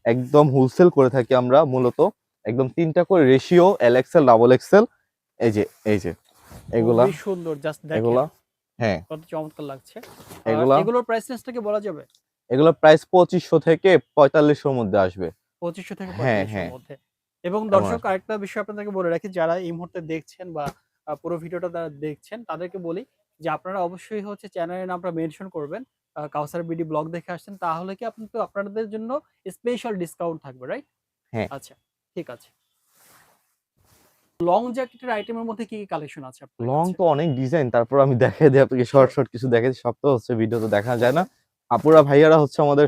একদম হোলসেল করে থাকি আমরা মূলত। একদম ৩ টা করে রেশিও এল এক্সেল, ডাবল এক্সেল। এই যে এগুলা, খুবই সুন্দর জাস্ট দেখেন এগুলা হ্যাঁ, কত চমৎকার লাগছে। এগুলা এগুলোর প্রাইস রেঞ্জটা কি বলা যাবে? এগুলোর প্রাইস ২৫০০ থেকে ৪৫০০ র মধ্যে আসবে। ২৫০০ থেকে হ্যাঁ, ৪৫০০ র হ্যাঁ। মধ্যে। এবং এমন দর্শক আসবে। আরেকটা বিষয় আপনাদেরকে বলে রাখি যারা এই মুহূর্তে দেখছেন বা পুরো ভিডিওটা যারা দেখছেন তাদেরকে বলি যে আপনারা অবশ্যই হচ্ছে চ্যানেলের নামটা মেনশন করবেন। কাউসার বিডি ব্লগ দেখে আসছেন, তাহলে কি আপনাদের জন্য স্পেশাল ডিসকাউন্ট থাকবে, রাইট? হ্যাঁ। আচ্ছা, ঠিক আছে। লং জ্যাকেটের আইটেমের মধ্যে কি কালেকশন আছে আপনার লং কাছে? তো অনেক ডিজাইন, তারপর আমি দেখাই দিই আপনাকে শর্ট শর্ট কিছু দেখাই দিই। সব তো হচ্ছে ভিডিওতে দেখা যায় না। আপুরা ভাইয়ারা হচ্ছে আমাদের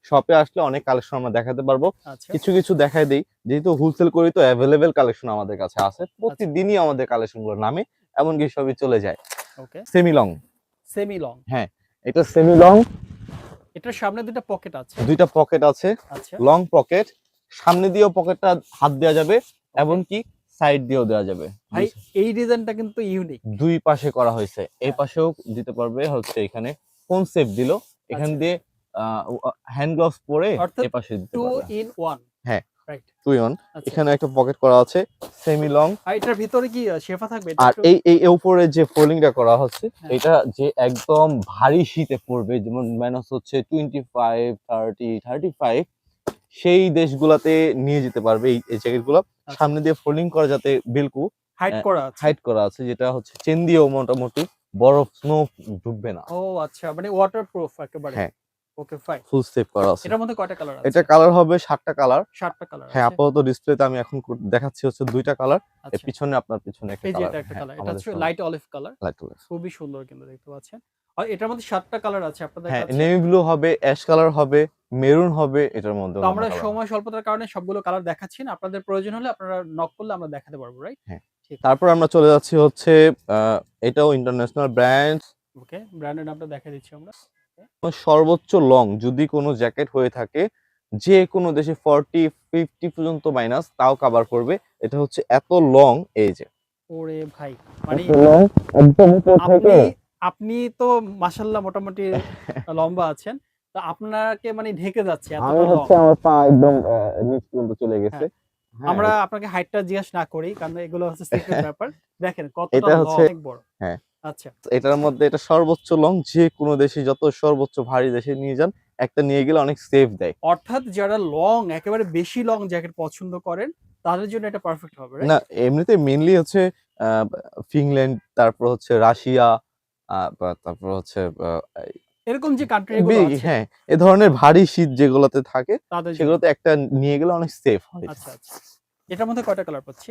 শপে আসলে অনেক কালেকশন আমরা দেখাতে পারবো। আচ্ছা, কিছু কিছু দেখাই দিই, যেহেতু হোলসেল করি তো অ্যাভেলেবেল কালেকশন আমাদের কাছে আছে। প্রতিদিনই আমাদের কালেকশন গুলো নামে, এমনকি সবই চলে যায়। Okay. Semi long. Semi long. হ্যাঁ, এটা সেমি লং। এটার সামনে ২ টা পকেট আছে। দুইটা পকেট আছে, আচ্ছা, লং পকেট। সামনে দিয়েও পকেটটা হাত দেওয়া যাবে, এমনকি সাইড দিয়েও দেওয়া যাবে। ভাই এই ডিজাইনটা কিন্তু ইউনিক। দুই পাশে করা হয়েছে, এই হ্যাঁ। পাশেও দিতে পারবে। হচ্ছে এখানে ফোন সেফ দিল, এখান আচ্ছা। দিয়ে হ্যান্ড গ্লাভস পরে অর্থাৎ এই পাশে দিতে 2 পারবে। in 1, হ্যাঁ, রাইট? 2 in 1। আচ্ছা। এখানে একটা পকেট করা আছে, সেমি লং। আর এটার ভিতরে কি শেফা থাকবে? এটা আর একটু এই উপরে যে ফোল্ডিংটা করা হচ্ছে, হ্যাঁ। এটা যে একদম ভারী শীতে পড়বে, যেমন মাইনাস হচ্ছে 25, 30, 35, সেই দেশগুলাতে নিয়ে যেতে পারবে এই জ্যাকেটগুলো। আচ্ছা। সামনে দিয়ে ফোল্ডিং করা, যাতে বেলকু হাইড করা আছে। হাইড করা আছে, যেটা হচ্ছে চেন দিয়েও মোটামুটি বরফ স্নো ঢুকবে না। ও আচ্ছা, মানে ওয়াটারপ্রুফ একেবারে। হ্যাঁ, ওকে, ফাইন। ফুল সেভ করা আছে। এটার মধ্যে কয়টা কালার আছে? এটা কালার হবে 7টা কালার। 7 টা কালার হ্যাঁ, আছে। আপাতত ডিসপ্লেতে আমি এখন দেখাচ্ছি হচ্ছে 2টা কালার। এর আচ্ছা। পিছনে আপনার পিছনে একটা এই যে কালার। এটা একটা হ্যাঁ, কালার। এটা আমাদের হচ্ছে সামনে light olive colour. Light colour. খুবই সুন্দর কিন্তু দেখতে পাচ্ছেন। আর এটার মধ্যে 7 টা কালার আছে আপনাদের হ্যাঁ, কাছে। নেভি ব্লু হবে, অ্যাশ কালার হবে, মেরুন হবে, এটার মধ্যে তো অন্যান্য আমরা কালার হবে। সময় স্বল্পতার কারণে সবগুলো কালার দেখাচ্ছি না। আপনাদের প্রয়োজন হলে আপনারা নক করলে আমরা দেখাতে পারবো, রাইট? হ্যাঁ। ঠিক আছে। তারপর আমরা চলে যাচ্ছি হচ্ছে এটাও ইন্টারন্যাশনাল ব্র্যান্ড। ওকে, ব্র্যান্ডের নামটা দেখাই দিচ্ছি আমরা। সর্বোচ্চ লং যদি কোনো জ্যাকেট হয়ে থাকে, যে কোনো দেশে 40, 50 পর্যন্ত মাইনাস তাও কভার করবে। এটা হচ্ছে এত লং, এই যে ওরে ভাই! মানে এত লং, একদম উপর থেকে। আপনি আপনি তো মাশাআল্লাহ মোটামুটি লম্বা আছেন। তো আপনাকে মানে ঢেকে যাচ্ছে আমি এতটা লং। হচ্ছে আমার পা একদম নিচ পর্যন্ত চলে গেছে। হ্যাঁ। হ্যাঁ, আমরা আপনাকে হাইটটা জিজ্ঞেস না করি, কারণ এগুলো হচ্ছে সিক্রেট ব্যাপার। দেখেন কতটা এটা লং, হচ্ছে অনেক বড়। হ্যাঁ, আচ্ছা। এটার মধ্যে এটা সর্বোচ্চ লং, যে কোনো দেশে যত সর্বোচ্চ ভারী দেশে নিয়ে যান, একটা নিয়ে গেলে অনেক সেফ দেয়। অর্থাৎ যারা লং, একেবারে বেশি লং জ্যাকেট পছন্দ করেন, তাদের জন্য এটা পারফেক্ট হবে, না, রাইট? এমনিতে মেইনলি হচ্ছে আ ফিনল্যান্ড, তারপর হচ্ছে রাশিয়া, তারপর হচ্ছে এরকম যে কান্ট্রি গুলো আছে হ্যাঁ, এ ধরনের ভারী শীত যেগুলোতে থাকে, তাদের জন্য। সেগুলোতে একটা নিয়ে গেলে অনেক সেফ হয়। আচ্ছা, আচ্ছা। এটার মধ্যে কয়টা কালার পাচ্ছি?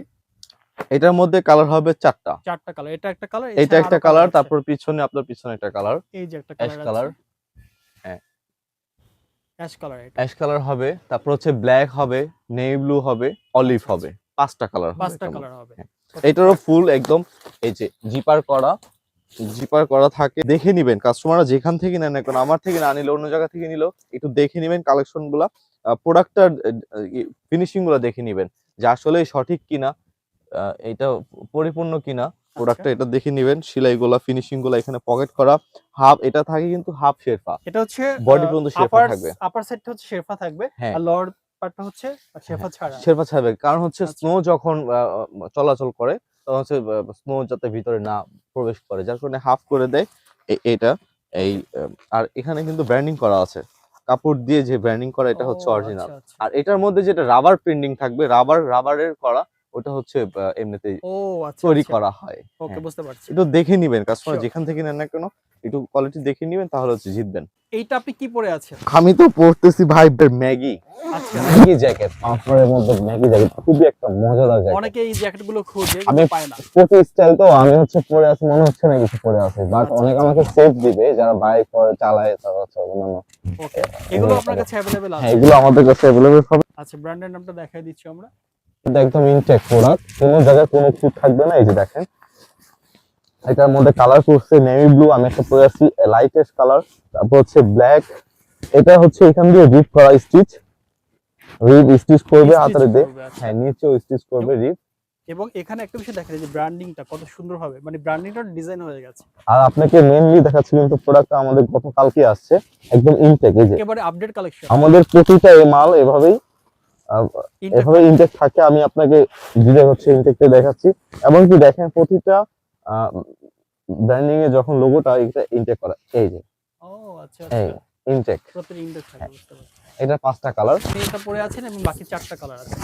এটার মধ্যে কালার হবে 4টা। 4 টা কালার। এটা একটা কালার, এটা এছাড়া একটা আরো কালার, আছে। তারপর পিছনে আপনার পিছনে একটা কালার, এই যে একটা অ্যাশ কালার কালার। আছে। হ্যাঁ, অ্যাশ কালার এটা। অ্যাশ কালার হবে, তারপর হচ্ছে ব্ল্যাক হবে, নেভি ব্লু হবে, অলিভ আচ্ছা, হবে। 5টা কালার হবে 5 টা এটার মধ্যে। কালার হবে। হ্যাঁ। ওকে, এটারও ফাইন। ফুল একদম এই যে জিপার করা থাকে। দেখে নিবেন, কাস্টমাররা যেখান থেকে নেন না কেন, আমার থেকে না নিলে অন্য জায়গা থেকে নিলেও একটু দেখে নিবেন কালেকশন গুলা, প্রোডাক্টটার ফিনিশিং গুলা দেখে নিবেন, যে আসলে সঠিক কিনা, এটা পরিপূর্ণ কিনা আচ্ছা, প্রোডাক্টটা, এটা দেখে নিবেন। সেলাইগুলা, ফিনিশিং গুলা, এখানে পকেট করা, হাফ এটা থাকে কিন্তু হাফ শেরপা, এটা হচ্ছে বডি পর্যন্ত শেরপা থাকবে। আপার সাইডটা হচ্ছে শেরপা থাকবে, হ্যাঁ, আর লোয়ার পার্টটা হচ্ছে শেরপা হ্যাঁ, ছাড়া। শেরপা ছাড়বে, কারণ হচ্ছে আচ্ছা। স্নো যখন চলাচল করে, তখন হচ্ছে স্নো যাতে ভিতরে না প্রবেশ করে, যার কারণে হাফ করে দেয় এটা। এই আর এখানে কিন্তু ব্র্যান্ডিং করা আছে, কাপড় দিয়ে যে ব্র্যান্ডিং করা, এটা ও হচ্ছে অরিজিনাল। আচ্ছা, আচ্ছা। আর এটার মধ্যে যেটা রাবার প্রিন্টিং থাকবে, রাবারের করা, ওটা হচ্ছে এমনিতেই ও আচ্ছা, তৈরি আচ্ছা। করা হয়। ওকে, হ্যাঁ, বুঝতে পারছি। একটু দেখে নিবেন, কাস্টমার Sure. যেখান থেকে নেন না কেন, একটু কোয়ালিটি দেখে নিবেন, তাহলে হচ্ছে জিতবেন। এইটা আপনি কি পরে আছেন? আমি তো পড়তেছি ভাই ম্যাগি আচ্ছা। ম্যাগি জ্যাকেট, পাঁচশোর মধ্যে ম্যাগি জ্যাকেট, খুবই একটা মজাদার জ্যাকেট। অনেকে এই জ্যাকেট গুলো খোঁজে আমি কিন্তু পায় না। প্রতি স্টাইল তো আমি হচ্ছে পরে আছি, মনে হচ্ছে না কিছু পরে আছে, বাট আচ্ছা, অনেক আচ্ছা। আমাকে সেফ দিবে, যারা বাইক করে চালায়, তারা হচ্ছে অন্যান্য। ওকে। এগুলো আপনার কাছে अवेलेबल হ্যাঁ, আছে? এগুলো আমাদের কাছে অ্যাভেলেবল হবে। আচ্ছা, ব্র্যান্ডের নামটা দেখাই দিচ্ছি আমরা। এটা একদম ইনটেক প্রোডাক্ট, কোনো জায়গায় কোনো খুঁত থাকবে না। এই যে দেখেন, এটার মধ্যে কালার করছে নেভি ব্লু, আমি একটা পরে আছি লাইটেস্ট কালার, তারপর হচ্ছে ব্ল্যাক। এটা হচ্ছে এখান দিয়ে রিপ করা, স্টিচ করবে Stitch হাতারে দিয়ে। করবে, আচ্ছা। হ্যাঁ, নিচেও স্টিচ করবে রিপ। এবং এখানে একটা বিষয় দেখেন, এই যে ব্র্যান্ডিংটা কত সুন্দর হবে, মানে ব্র্যান্ডিংটা ডিজাইন হয়ে গেছে। আর আপনাকে মেইনলি দেখাচ্ছি, কিন্তু প্রোডাক্টটা আমাদের গতকালকে আসছে, একদম ইনটেক। এই যে একেবারে আপডেট কালেকশন। আমাদের প্রতিটা মাল এভাবেই এভাবে ইনটেক থাকে। আমি আপনাকে ডিটেইল হচ্ছে ইনটেকটা দেখাচ্ছি, এমনকি দেখেন প্রতিটা ব্র্যান্ডিং এ যখন লোগোটা এটা ইনটেক করা, এই যে ও আচ্ছা, এই আচ্ছা। ইনটেক। প্রতিটা ইনটেক থাকবে, বুঝতে পারছি। এটা 5টা কালার। আপনি এটা পরে আছেন এবং বাকি 4টা কালার আছে।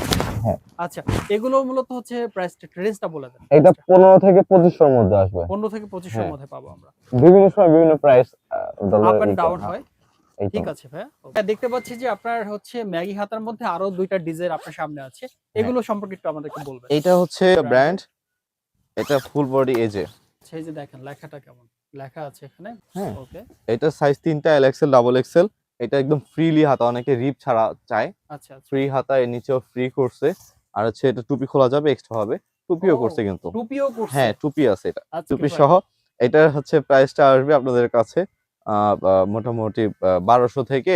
হ্যাঁ। আচ্ছা, এগুলো মূলত হচ্ছে প্রাইস রেঞ্জটা বলে দেন। এটা 15 থেকে 2500 এর মধ্যে আসবে। 15 থেকে 2500 এর হ্যাঁ। মধ্যে পাবো আমরা। বিভিন্ন সময় বিভিন্ন price dollar up and down হয়। এই তো। ঠিক আছে ভাইয়া। দেখতে পাচ্ছি যে আপনার হচ্ছে ম্যাগি হাতার মধ্যে আরো 2টা ডিজাইন আপনার সামনে আছে। এগুলো সম্পর্কে একটু আমাদেরকে বলবেন। এটা হচ্ছে ব্র্যান্ড, এটা ফুল বডি এজে। সেই যে দেখেন লেখাটা কেমন লেখা আছে এখানে। হ্যাঁ। ওকে। এটা সাইজ 3টা, এল এক্সেল, ডাবল এক্সেল। এটা একদম ফ্রিলি হাতা, অনেকে রিপ ছাড়া চায়। আচ্ছা, আচ্ছা। ফ্রি হাতা, এর নিচেও ফ্রি করছে। আর হচ্ছে এটা টুপি খোলা যাবে, এক্সট্রা হবে। টুপিও ও, করছে কিন্তু। টুপিও করছে। হ্যাঁ, টুপি আছে এটা। আজকে টুপি ভাই সহ। এটার হচ্ছে প্রাইসটা আসবে আপনাদের কাছে মোটামুটি 1200 থেকে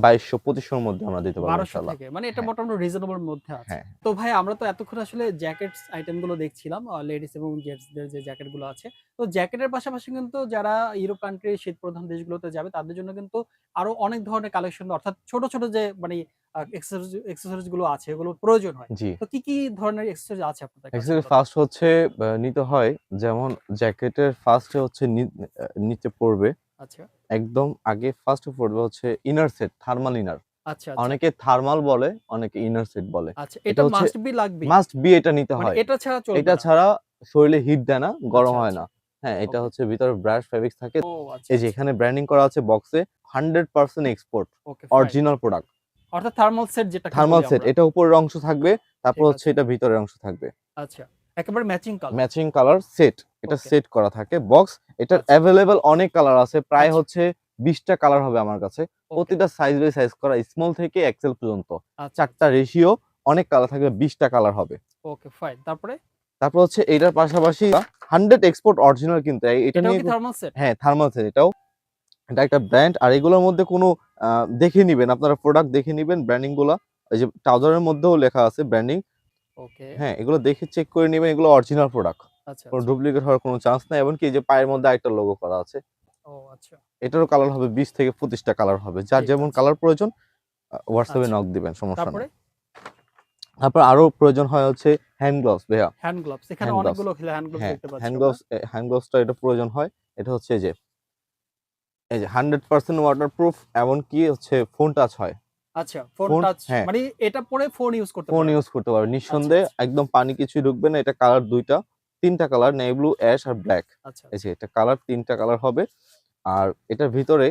2200-2500 এর মধ্যে আমরা দিতে পারবো 1200 ইনশাআল্লাহ। থেকে মানে এটা হ্যাঁ। মোটামুটি রিজনেবল মধ্যে আছে। হ্যাঁ। তো ভাই আমরা তো এতক্ষণ আসলে জ্যাকেটস আইটেম গুলো দেখছিলাম, লেডিস এবং জেন্টসদের যে জ্যাকেট গুলো আছে। তো জ্যাকেটের পাশাপাশি কিন্তু যারা ইউরোপ কান্ট্রি শীত প্রধান দেশগুলোতে যাবে তাদের জন্য কিন্তু আরো অনেক ধরনের কালেকশন, অর্থাৎ ছোট, ছোট যে মানে অ্যাক্সেসরিজ গুলো আছে এগুলো প্রয়োজন হয়। জি। তো কি ধরনের অ্যাক্সেসরিজ আছে আপনাদের কাছে? অ্যাকচুয়ালি ফার্স্ট হচ্ছে নিতে হয়, যেমন জ্যাকেটের ফার্স্টে হচ্ছে নিচে পড়বে আচ্ছা, একদম আগে, ফার্স্টে পড়বে হচ্ছে ইনার সেট, থার্মাল ইনার। আচ্ছা, আচ্ছা, অনেকে থার্মাল বলে, অনেকে ইনার সেট বলে। আচ্ছা। এটা এটা হচ্ছে মাস্ট বি লাগবে। মাস্ট বি, এটা নিতে মানে হয়। এটা ছাড়া চলবে এটা না। ছাড়া শরীরে হিট দেয় না, গরম আচ্ছা, হয় আচ্ছা। না। হ্যাঁ, এটা ওকে। হচ্ছে ভিতরে ব্রাশ ফেব্রিক্স থাকে। ও আচ্ছা, এই যে আচ্ছা। এখানে ব্র্যান্ডিং করা আছে বক্সে, 100% এক্সপোর্ট, ওকে, ফাইন। Original product. অর্থাৎ থার্মাল সেট যেটাকে থার্মাল বলি সেট, আমরা। এটা উপরের অংশ থাকবে, তারপর ঠিক হচ্ছে আছে। এটা ভিতরের অংশ থাকবে। আচ্ছা। একেবারে matching colour. Matching colour set, এটা ওকে। সেট করা থাকে বক্স। এটার আচ্ছা, এভেলেবল অনেক কালার আছে, প্রায় আচ্ছা। হচ্ছে 20টা কালার হবে আমার কাছে। ওকে, প্রতিটা সাইজ বাই সাইজ করা, স্মল থেকে এক্সেল পর্যন্ত। আচ্ছা, 4টা আচ্ছা। রেশিও, অনেক কালার থাকবে, 20টা কালার হবে। ওকে, ফাইন। তারপরে? তারপর হচ্ছে এটার পাশাপাশি 100 এক্সপোর্ট অরিজিনাল, কিন্তু এটা এটাও নিয়ে কি থার্মাল সেট? হ্যাঁ, থার্মাল সেট এটাও। এটা একটা ব্র্যান্ড। আর এগুলোর মধ্যে কোনো দেখে নিবেন, আপনারা প্রোডাক্ট দেখে নিবেন ব্র্যান্ডিং গুলা। এই যে ট্রাউজারের মধ্যেও লেখা আছে ব্র্যান্ডিং। ওকে। হ্যাঁ, এগুলো দেখে চেক করে নিবেন, এগুলো অরিজিনাল প্রোডাক্ট। আচ্ছা, কোনো আচ্ছা। ডুপ্লিকেট হওয়ার কোনো চান্স নাই। এমনকি এই যে পায়ের মধ্যে আরেকটা লোগো করা আছে। ও আচ্ছা। এটারও কালার হবে 20 থেকে 25টা কালার হবে। যার ঠিক যেমন আছে। কালার প্রয়োজন হোয়াটসঅ্যাপে আচ্ছা। নক দিবেন, সমস্যা তারপরে? নেই। তারপর আরো প্রয়োজন হয় হচ্ছে হ্যান্ড গ্লাভস ভাইয়া। Hand gloves. এখানে হ্যান্ড গ্লাভস। অনেকগুলো হ্যান্ড গ্লাভস হ্যাঁ, দেখতে পাচ্ছি হ্যান্ড আমরা। গ্লাভস, হ্যান্ড গ্লাভসটা এটা প্রয়োজন হয়। এটা হচ্ছে এই যে 100% ওয়াটারপ্রুফ, এমনকি হচ্ছে ফোন টাচ হয়। আচ্ছা, ফোন ফোন, টাচ হ্যাঁ, মানে এটা পরে ফোন ইউজ করতে ফোন পারবে। ইউজ করতে পারবে আচ্ছা, নিঃসন্দেহে, আচ্ছা, একদম পানি কিছুই ঢুকবে না। এটা কালার 2টা, 3টা কালার, নেভি ব্লু, অ্যাশ আর ব্ল্যাক। আচ্ছা, এই আচ্ছা। যে এটা কালার, 3টা কালার হবে। আর এটার ভিতরে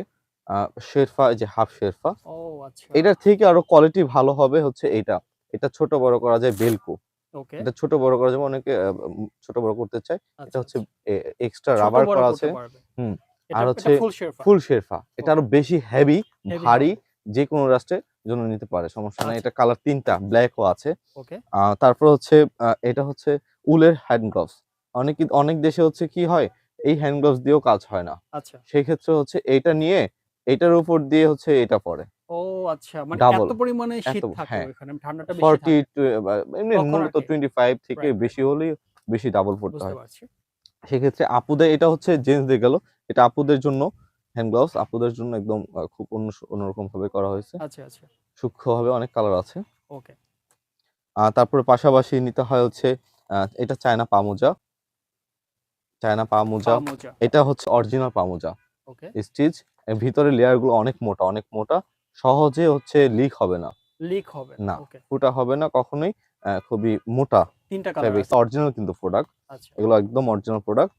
শেরফা, এই যে হাফ শেরফা। ও আচ্ছা। এটার থেকে আরো কোয়ালিটি ভালো হবে হচ্ছে এটা। এটা ছোট বড় করা যায়, বেলকো। ওকে। এটা ছোট বড় করা যাবে, অনেকে ছোট বড় করতে চায়। এটা আচ্ছা, হচ্ছে আচ্ছা। এক্সট্রা ছোট রাবার বড় করা করতে আছে। পারবে। হুম। এটা আর এটা হচ্ছে ফুল শেরফা। ফুল শেরফা। এটা ওকে। আরো বেশি হেভি, হেভি ভারী, হবে। যেকোনো রাষ্ট্রের জন্য নিতে পারে, সমস্যা নাই। আচ্ছা। এটা কালার 3টা, ব্ল্যাকও আছে। ওকে। তারপর হচ্ছে এটা হচ্ছে উলের হ্যান্ড গ্লাভস। অনেক দেশে হচ্ছে কি হয়, এই হ্যান্ড গ্লাভস দিয়েও কাজ হয় না। আচ্ছা। সেই ক্ষেত্রে হচ্ছে এইটা নিয়ে এটার উপর দিয়ে হচ্ছে এটা পরে ও আচ্ছা। মানে ডাবল। এত পরিমাণে এত, শীত থাকে হ্যাঁ, ওইখানে, ঠান্ডাটা বেশি 40 থাকে। এমনি তখন মূলত আরকি 25 থেকে রাইট, রাইট। বেশি হলেই বেশি ডাবল পড়তে বুঝতে হয়। পারছি। সেক্ষেত্রে আপুদের, এটা হচ্ছে জেন্টসদের গেল। এটা আপুদের জন্য হ্যান্ড গ্লাভস, আপুদের জন্য একদম খুব অন্যরকম ভাবে করা হয়েছে। আচ্ছা, আচ্ছা। সূক্ষ্মভাবে, অনেক কালার আছে। ওকে। তারপরে পাশাপাশি নিতে হয় হচ্ছে এটা চায়না পা মোজা। চায়না পা মোজা। পা মোজা। এটা হচ্ছে অরিজিনাল পা মোজা। ওকে। স্টিচ, এর ভিতরে লেয়ার গুলো অনেক মোটা, অনেক মোটা। সহজে হচ্ছে লিক হবে না। লিক হবে না। না, ওকে। ফুটা হবে না কখনোই। খুবই মোটা ৩ টা কালার ফেব্রিক্স, আছে। অরিজিনাল কিন্তু প্রোডাক্ট। আচ্ছা। এগুলো একদম অরিজিনাল প্রোডাক্ট।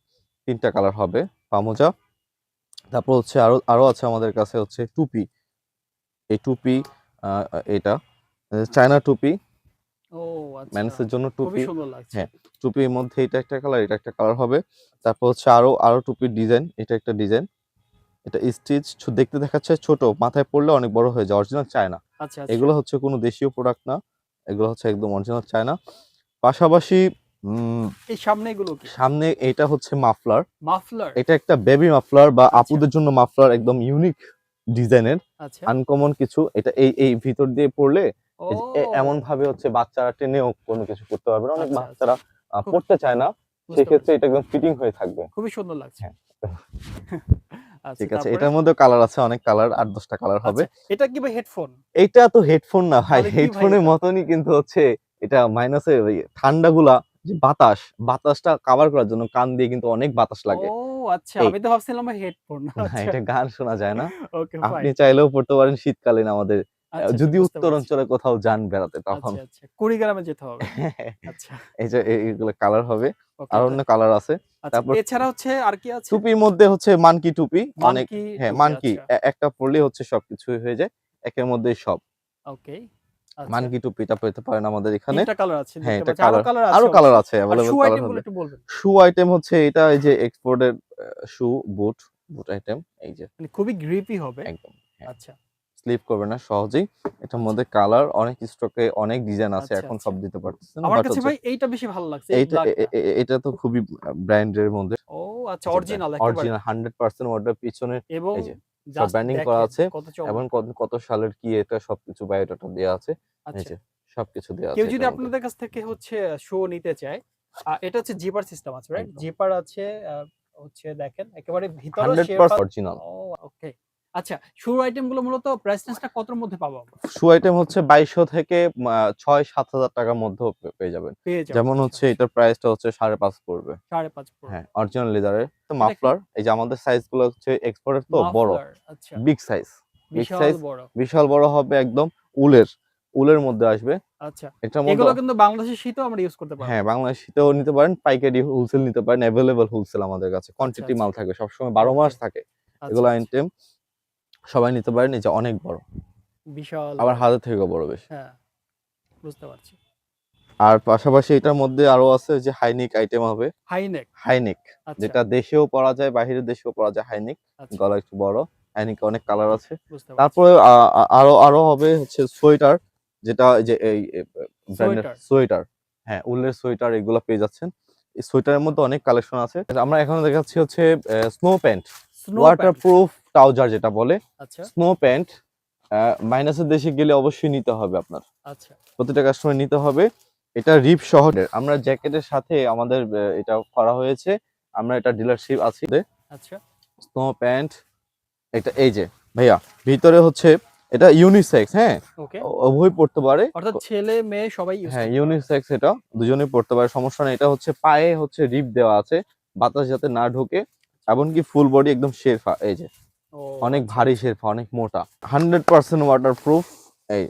3টা কালার হবে পা মোজা। তারপর হচ্ছে আরো আরো আছে আমাদের কাছে হচ্ছে টুপি। এই টুপি, এটা চায়না টুপি, ও আচ্ছা। মেন্সের জন্য খুবই টুপি। সুন্দর লাগছে। হ্যাঁ, টুপির মধ্যে এটা একটা কালার, এটা একটা কালার হবে। তারপর হচ্ছে আরো আরো টুপির ডিজাইন, এটা একটা ডিজাইন। এটা স্টিচ, দেখতে দেখাচ্ছে ছোট, মাথায় পড়লে অনেক বড় হয়ে যায়, অরিজিনাল চায়না। আচ্ছা, আচ্ছা। এগুলো হচ্ছে কোনো দেশীয় প্রোডাক্ট না, এগুলো হচ্ছে একদম অরিজিনাল চায়না। পাশাপাশি এই সামনে এগুলো কি? সামনে এটা হচ্ছে মাফলার। মাফলার? এটা একটা বেবি মাফলার বা আচ্ছা। আপুদের জন্য মাফলার, একদম ইউনিক ডিজাইনের, আচ্ছা। আনকমন কিছু। এটা এই ভিতর দিয়ে পড়লে ও! এই যে এমন ভাবে হচ্ছে বাচ্চারা টেনেও কোনো কিছু করতে পারবে না। অনেক আচ্ছা, আচ্ছা। বাচ্চারা খুব পড়তে চায় না, বুঝতে সেক্ষেত্রে পারছি। এটা একদম ফিটিং হয়ে থাকবে। খুবই সুন্দর লাগছে। হ্যাঁ। আচ্ছা, ঠিক আছে, তারপরে? এটার মধ্যে কালার আছে, অনেক কালার, 8-10টা কালার হবে। আচ্ছা, এটা কি ভাই হেডফোন? এইটা তো হেডফোন না ভাই, তাহলে কি ভাই হেডফোনের এটা? মতনই, কিন্তু হচ্ছে এটা মাইনাসে ওই ঠান্ডাগুলা, যে বাতাসটা কাভার করার জন্য কান দিয়ে কিন্তু অনেক বাতাস ও লাগে। আচ্ছা, এই আমি তো ভাবছিলাম হেডফোন। না, আচ্ছা, এটা গান শোনা যায় না। ওকে আপনি ফাইন। চাইলেও পড়তে পারেন শীতকালীন আমাদের আচ্ছা, আচ্ছা যদি বুঝতে উত্তর পারছি। অঞ্চলে কোথাও যান বেড়াতে তখন। আচ্ছা, আচ্ছা। কুড়িগ্রামে যেতে হবে। আচ্ছা, এই যে এগুলো কালার হবে। ওকে আর অন্য কালার আছে। আচ্ছা, তারপর এছাড়া হচ্ছে আর কি আছে? টুপির মধ্যে হচ্ছে মানকি টুপি অনেক, মানকি হ্যাঁ, টুপি মানকি আচ্ছা, একটা পড়লেই হচ্ছে সবকিছুই হয়ে যায়। একের মধ্যেই সব। ওকে। আচ্ছা, মানকি টুপিটা পেতে পারেন আমাদের ৩ এখানে। টা কালার আছে হ্যাঁ, দেখতে এটা পাচ্ছি। আরো কালার, কালার আছে আরো কালার অবশ্যই। আছে, আর শু এভেইলেবল কালার আইটেম গুলো হবে। একটু বলবেন। শু আইটেম হচ্ছে এটা এই যে এক্সপোর্টের শু, বুট আইটেম এই যে মানে খুবই গ্রিপি হবে। একদম। হ্যাঁ, আচ্ছা, স্লিপ করবে না সহজেই। এটার আচ্ছা, মধ্যে কালার অনেক স্টকে, অনেক ডিজাইন আছে। আচ্ছা, এখন আচ্ছা। সব দিতে পারতেছি না। আমার বাট কাছে হচ্ছে ভাই এইটা বেশি ভালো লাগছে এই এইটা ব্ল্যাকটা। এটা তো খুবই ব্র্যান্ডের মধ্যে। ও আচ্ছা এই যে অরিজিনাল একেবারে। অরিজিনাল 100% ওটার পিছনে এবং এই যে সব জাস্ট ব্র্যান্ডিং করা দেখেন আছে কত এবং চমৎকার। কত সালের কি এটা সবকিছু বায়োডাটা দেয়া আছে। এই আচ্ছা। যে সবকিছু দেয়া আছে কেউ যদি এটার মধ্যে। আপনাদের কাছ থেকে হচ্ছে শো নিতে চায়, এটা হচ্ছে জিপার সিস্টেম আছে, রাইট? একদম জিপার আছে হচ্ছে দেখেন একেবারে ভিতরে শেরপাত 100% অরিজিনাল। ও ওকে। আচ্ছা, শুর আইটেম গুলো মূলত প্রাইস রেঞ্জটা কতর মধ্যে পাবো আমরা? শু আইটেম হচ্ছে 2200 থেকে ৬-৭ হাজার টাকার মধ্যেও পেয়ে যাবেন। পেয়ে যাবো। যেমন আচ্ছা, হচ্ছে এটার প্রাইসটা হচ্ছে 5.5 পড়বে। 5.5 পড়বে। হ্যাঁ, অরিজিনাল লেদারের। তো এটা কি? মাফলার এই যে আমাদের সাইজ গুলো হচ্ছে এক্সপোর্টের তো বড়, মাফলার আচ্ছা। Big size. বিগ বিশাল সাইজ বড়। বিশাল বড় হবে একদম উলের। উলের মধ্যে আসবে। আচ্ছা। এটার মধ্যে এগুলো কিন্তু বাংলাদেশের শীতেও আমরা ইউজ করতে পারবো। হ্যাঁ, বাংলাদেশীতেও নিতে পারেন, পাইকারি হোলসেল নিতে পারেন। এভেইলেবল হোলসেল আমাদের কাছে। আচ্ছা, কোয়ান্টিটি আচ্ছা। মাল থাকবে সবসময় ১২ ওকে। মাস থাকে। আচ্ছা, এগুলো আচ্ছা। আইটেম সবাই নিতে পারেন। এই যে অনেক বড়। বিশাল আবার বড়। হাতের থেকেও বড় বেশ। হ্যাঁ, বুঝতে পারছি। আর পাশাপাশি এটার মধ্যে আরো আছে যে হাইনেক আইটেম হবে। High neck. হাইনেক আচ্ছা, যেটা দেশেও পরা যায়, বাহিরের দেশেও পরা যায় হাইনেক। আচ্ছা। গলা একটু বড়। হাইনেকে অনেক কালার আছে। বুঝতে পারছি। তারপরে আরো হবে হচ্ছে সোয়েটার, যেটা এই যে এই ব্র্যান্ডের সোয়েটার। সোয়েটার। হ্যাঁ, উলের সোয়েটার এগুলো পেয়ে যাচ্ছেন। এই সোয়েটারের মধ্যে অনেক কালেকশন আছে। আমরা এখন দেখাচ্ছি হচ্ছে snow pant. Snow pant. Waterproof trouser যেটা বলে। আচ্ছা, স্নো প্যান্ট মাইনাসের দেশে গেলে অবশ্যই নিতে হবে আপনার। আচ্ছা, প্রতিটা কাস্টমার নিতে হবে। এটা রিপ সহ আমরা জ্যাকেটের সাথে আমাদের এটা করা হয়েছে। আমরা এটা ডিলারশিপ আছে। আচ্ছা। স্নো প্যান্ট এটা এই যে ভাইয়া ভিতরে হচ্ছে এটা ইউনিসেক্স, হ্যাঁ, ওকে। উভয় পড়তে পারে। অর্থাৎ ছেলে মেয়ে সবাই ইউজ হ্যাঁ, করতে পারবে। ইউনিসেক্স এটা দুজনেই পড়তে পারে, সমস্যা নেই। এটা হচ্ছে পায়ে হচ্ছে রিপ দেওয়া আছে, বাতাস যাতে না ঢোকে। এমনকি ফুল বডি একদম শেরফা এই যে ও অনেক আচ্ছা, ভারী আচ্ছা। শেরফা, অনেক মোটা। 100% ওয়াটারপ্রুফ। এই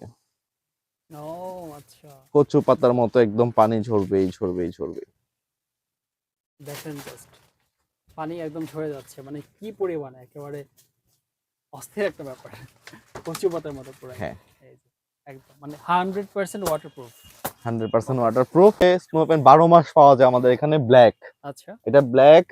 ও আচ্ছা। কচু পাতার মতো একদম পানি ঝরবেই ঝরবেই ঝরবে। দেখেন জাস্ট। পানি একদম ঝরে যাচ্ছে। মানে কি পরিমাণে একেবারে অস্থির একটা ব্যাপার। কচু পাতার মতো পুরো হ্যাঁ, একদম। এই যে একদম মানে 100% ওয়াটারপ্রুফ। 100% ওয়াটারপ্রুফ। স্নো প্যান্ট 12 মাস পাওয়া যায় আমাদের এখানে। ব্ল্যাক, আচ্ছা, এটা ব্ল্যাক,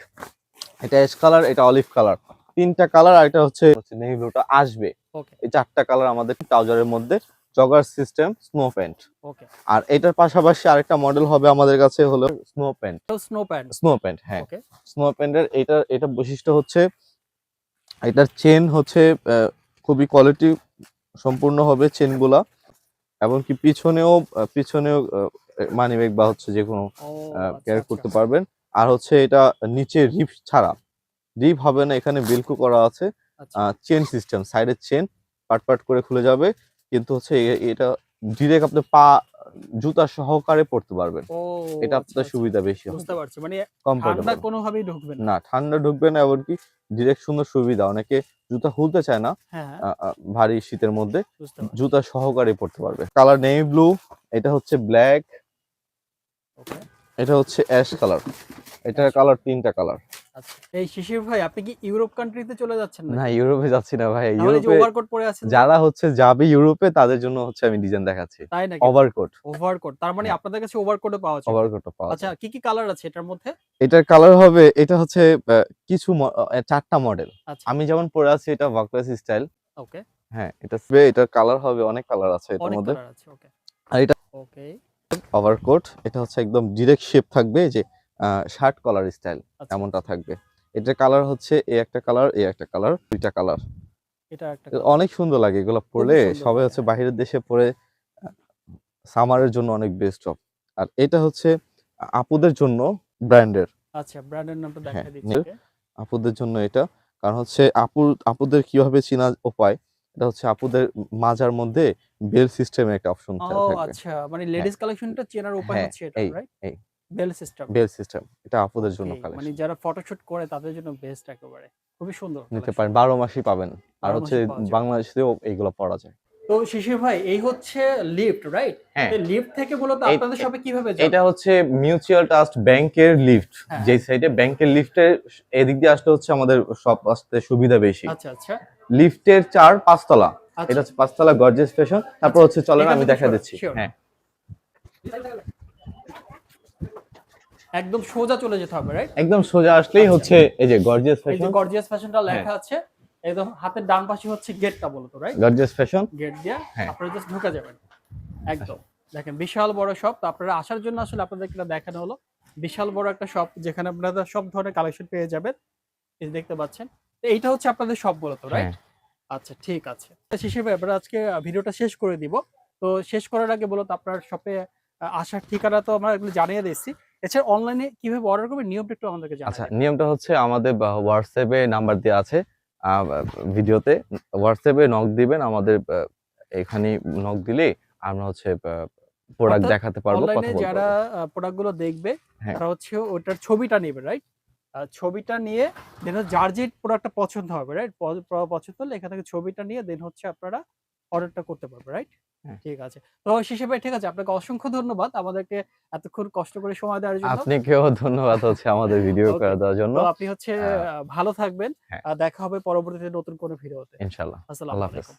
এটা অ্যাশ কালার, এটা অলিভ কালার। তিনটা কালার। আর এটা হচ্ছে নেভি ব্লুটা আসবে। ওকে, এই চারটা কালার আমাদের ট্রাউজারের মধ্যে। Jogger system snow pant. Okay. আর এটার পাশাপাশি আরেকটা মডেল হবে আমাদের কাছে হলো স্নো প্যান্ট। তো স্নো প্যান্ট। স্নো প্যান্ট, হ্যাঁ। ওকে, স্নো প্যান্টের এটা বৈশিষ্ট্য হচ্ছে এটার চেন হচ্ছে খুবই কোয়ালিটি সম্পূর্ণ হবে চেনগুলা। এমনকি পিছনেও মানি ব্যাগ বা হচ্ছে যে কোনো ও আচ্ছা, ক্যারি আচ্ছা, করতে পারবেন। আর হচ্ছে এটা নিচে রিপ ছাড়া, রিপ হবে না, এখানে বেল্টু করা আছে। আচ্ছা। চেন সিস্টেম, সাইডের চেন পাট পাট করে খুলে যাবে। কিন্তু হচ্ছে এটা ডিরেক্ট আপনি পা জুতা সহকারে পড়তে পারবেন। ও এটা আচ্ছা, আপনার আচ্ছা। সুবিধা বেশি বুঝতে হবে, পারছি। মানে ঠান্ডা কমফোর্টেবল। কোনোভাবেই ঢুকবে না। না, ঠান্ডা ঢুকবে না, এমনকি ডিরেক্ট সুন্দর সুবিধা। অনেকে জুতা খুলতে চায় না হ্যাঁ, হ্যাঁ, ভারী শীতের মধ্যে, বুঝতে পারছি। জুতা সহকারে পড়তে পারবে। কালার নেভি ব্লু, এটা হচ্ছে ব্ল্যাক, ওকে, এটা হচ্ছে অ্যাশ কালার। এটার আচ্ছা, কালার তিনটা কালার। আচ্ছা। এই শিশির ভাই আপনি কি ইউরোপ কান্ট্রিতে চলে যাচ্ছেন না, নাকি? ইউরোপে যাচ্ছি না ভাই। তাহলে এই যে ইউরোপে ওভারকোট পরে আছেন যে? যারা হচ্ছে যাবে ইউরোপে তাদের জন্য হচ্ছে আমি ডিজাইন দেখাচ্ছি। তাই নাকি ভাই? ওভারকোট। ওভারকোট। তার মানে হ্যাঁ, আপনাদের কাছে ওভারকোটও পাওয়া যাবে। ওভারকোটও পাওয়া আচ্ছা, যায়। কি কালার আছে এটার মধ্যে? এটার কালার হবে, এটা হচ্ছে কিছু 4টা মডেল। আচ্ছা, আমি যেমন পরে আছি এটা ওয়ার্কপ্লেস স্টাইল। ওকে। হ্যাঁ, এটার কালার হবে, অনেক কালার আছে এটার অনেক মধ্যে। কালার আছে। ওকে, আর এটা ওকে। ওভারকোট। এটা হচ্ছে একদম ডিরেক্ট শেপ থাকবে, এই যে শার্ট কলার স্টাইল আচ্ছা, এমনটা আচ্ছা। থাকবে। এটার কালার হচ্ছে এই একটা কালার, এই একটা কালার, দুইটা কালার। এটা একটা কালার। অনেক সুন্দর লাগে এগুলো খুবই পরলে। সুন্দর সবাই লাগে। হচ্ছে হ্যাঁ। বাহিরের দেশে পরে সামারের জন্য অনেক বেস্ট অফ। আর এটা হচ্ছে আপুদের জন্য ব্র্যান্ডের। আচ্ছা, ব্র্যান্ডের নামটা হ্যাঁ, দেখায় দিচ্ছি ওকে। আপুদের জন্য এটা। কারণ হচ্ছে আপুদের কিভাবে চেনা উপায়, এটা হচ্ছে আপুদের মাজার মধ্যে বেল সিস্টেমের একটা অপশন ও থাকবে। আচ্ছা, মানে হ্যাঁ, লেডিস কালেকশনটা চেনার উপায় হ্যাঁ, হচ্ছে এটা, এই রাইট? এই বেল সিস্টেম। বেল সিস্টেম, এটা আপুদের জন্য মানে কালেকশন যারা ফটোশুট করে তাদের জন্য বেস্ট একেবারে। খুবই সুন্দর নিতে collection। পারেন, 12 মাসই পাবেন। আর 12 হচ্ছে মাসই পাওয়া যাবে। বাংলাদেশেও এইগুলো পরা যায়। তো শিশির ভাই এই হচ্ছে লিফট, রাইট? হ্যাঁ, তো লিফট থেকে মূলত এই আপনাদের শপে কিভাবে এটা যাবে? হচ্ছে মিউচুয়াল ট্রাস্ট ব্যাংকের লিফট। হ্যাঁ। যেই সাইডে ব্যাংকের লিফটের এদিক দিয়ে আসলে হচ্ছে আমাদের শপ আসতে সুবিধা বেশি। আচ্ছা, আচ্ছা। লিফটের 4-5 তলা। আচ্ছা। এটা হচ্ছে 5 তলা গর্জিয়াস ফ্যাশন। তারপর আচ্ছা, হচ্ছে চলেন এখান আমি থেকে দেখা sure, দিচ্ছি। sure। হ্যাঁ, একদম সোজা চলে যেতে হবে, রাইট? একদম সোজা আসলেই আচ্ছা। হচ্ছে এই যে গর্জিয়াস এই যে ফ্যাশন। গর্জিয়াস ফ্যাশনটা লেখা হ্যাঁ। আছে। একদম হাতের ডান পাশে হচ্ছে গেটটা বলতো, রাইট? Gorgeous fashion. গেট দিয়ে হ্যাঁ। আপনারা জাস্ট ঢুকে যাবেন। একদম। দেখেন বিশাল বড় শপ। তো আপনারা আসার জন্য আসলে আপনাদেরকে এটা দেখানো হলো। বিশাল বড় একটা শপ যেখানে আপনারা সব ধরনের কালেকশন পেয়ে যাবেন। এই যে দেখতে পাচ্ছেন। তো এইটা হচ্ছে আপনাদের শপ বলতো, রাইট? হ্যাঁ। আচ্ছা, ঠিক আছে। শিশির ভাই আমরা আজকে ভিডিওটা শেষ করে দিব। তো শেষ করার আগে বলুন তো আপনার শপে আসার ঠিকানা তো আমরা এগুলো জানিয়ে দিয়েছি। এছাড়া অনলাইনে কিভাবে অর্ডার করবেন নিয়মটা একটু আমাদেরকে আচ্ছা, জানাবেন। নিয়মটা হচ্ছে আমাদের হোয়াটসঅ্যাপে নাম্বার দেওয়া আছে ভিডিওতে। হোয়াটসঅ্যাপে নক দিবেন আমাদের, এখানে নক দিলে আমরা হচ্ছে প্রোডাক্ট অর্থাৎ দেখাতে পারবো, অনলাইনে কথা বলতে যারা পারবো। প্রোডাক্ট গুলো দেখবে হ্যাঁ। তারা হচ্ছে ওটার ছবিটা নেবে, রাইট? ছবিটা নিয়ে দেন যার যে প্রোডাক্টটা পছন্দ হবে, রাইট? পছন্দ হলে এখান থেকে ছবিটা নিয়ে দেন হচ্ছে আপনারা অর্ডারটা করতে পারবে, রাইট? হ্যাঁ। ঠিক আছে। তো শিশির ভাই ঠিক আছে, আপনাকে অসংখ্য ধন্যবাদ আমাদেরকে এতক্ষণ কষ্ট করে সময় দেওয়ার জন্য। আপনাকেও ধন্যবাদ হচ্ছে আমাদের ভিডিও ওকে। করে দেওয়ার জন্য। তো আপনি হচ্ছে আহ, ভালো থাকবেন। হ্যাঁ, দেখা হবে পরবর্তীতে নতুন কোনো ভিডিওতে। ইনশাআল্লাহ। আসসালামু আল্লাহ হাফেজ। আলাইকুম।